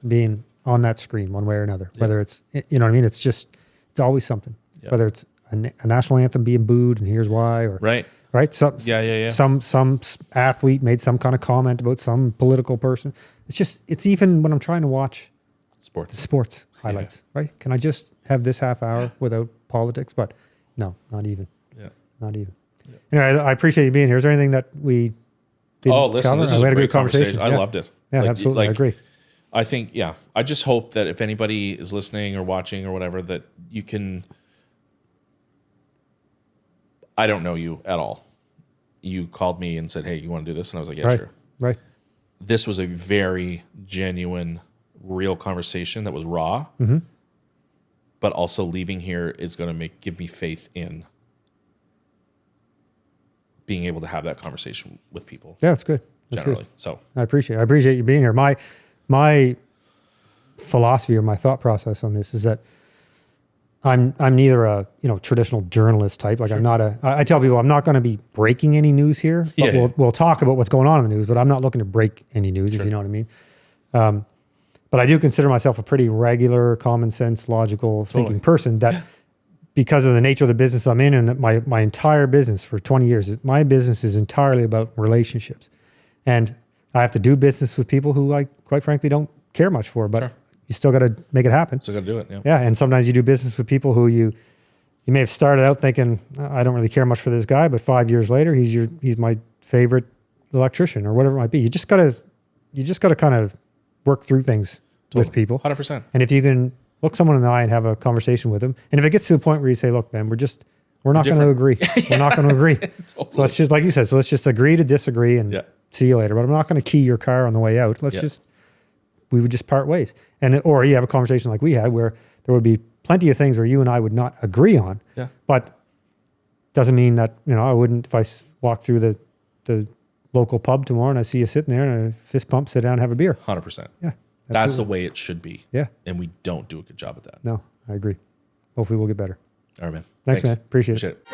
being on that screen one way or another. Whether it's, you know what I mean? It's just, it's always something. Whether it's a national anthem being booed and here's why, or right. So, some athlete made some kind of comment about some political person. It's just, it's even when I'm trying to watch sports highlights, right? Can I just have this half hour without politics? But no, not even. Not even. Anyway, I appreciate you being here. Is there anything that we didn't listen, cover? this is a great conversation. I loved it. Yeah, absolutely. I agree. I think, I just hope that if anybody is listening or watching or whatever, that you can, I don't know you at all. You called me and said, hey, you want to do this? And I was like, yeah, sure. Right. This was a very genuine, real conversation that was raw, but also leaving here is going to give me faith in being able to have that conversation with people. Yeah, that's good. That's generally. Good. So I appreciate you being here. My philosophy or my thought process on this is that I'm neither a traditional journalist type. Like I'm not I tell people I'm not going to be breaking any news here. But we'll talk about what's going on in the news, but I'm not looking to break any news, if you know what I mean. But I do consider myself a pretty regular, common sense, logical thinking person that because of the nature of the business I'm in and that my entire business for 20 years, my business is entirely about relationships. And I have to do business with people who I quite frankly don't care much for, but you still got to make it happen. Still got to do it. Yeah. Yeah. And sometimes you do business with people who you may have started out thinking, I don't really care much for this guy, but 5 years later, he's my favorite electrician or whatever it might be. You just got to kind of work through things with people. 100%. And if you can look someone in the eye and have a conversation with them, and if it gets to the point where you say, look, man, we're not going to agree. We're not going to agree. So let's just, like you said, let's just agree to disagree and see you later. But I'm not going to key your car on the way out. We would just part ways. Or you have a conversation like we had where there would be plenty of things where you and I would not agree on. Yeah. But doesn't mean that, I wouldn't, if I walk through the local pub tomorrow and I see you sitting there and a fist pump, sit down and have a beer. 100%. Yeah. That's the way it should be. Yeah. And we don't do a good job at that. No, I agree. Hopefully we'll get better. All right, man. Thanks, man. Appreciate it.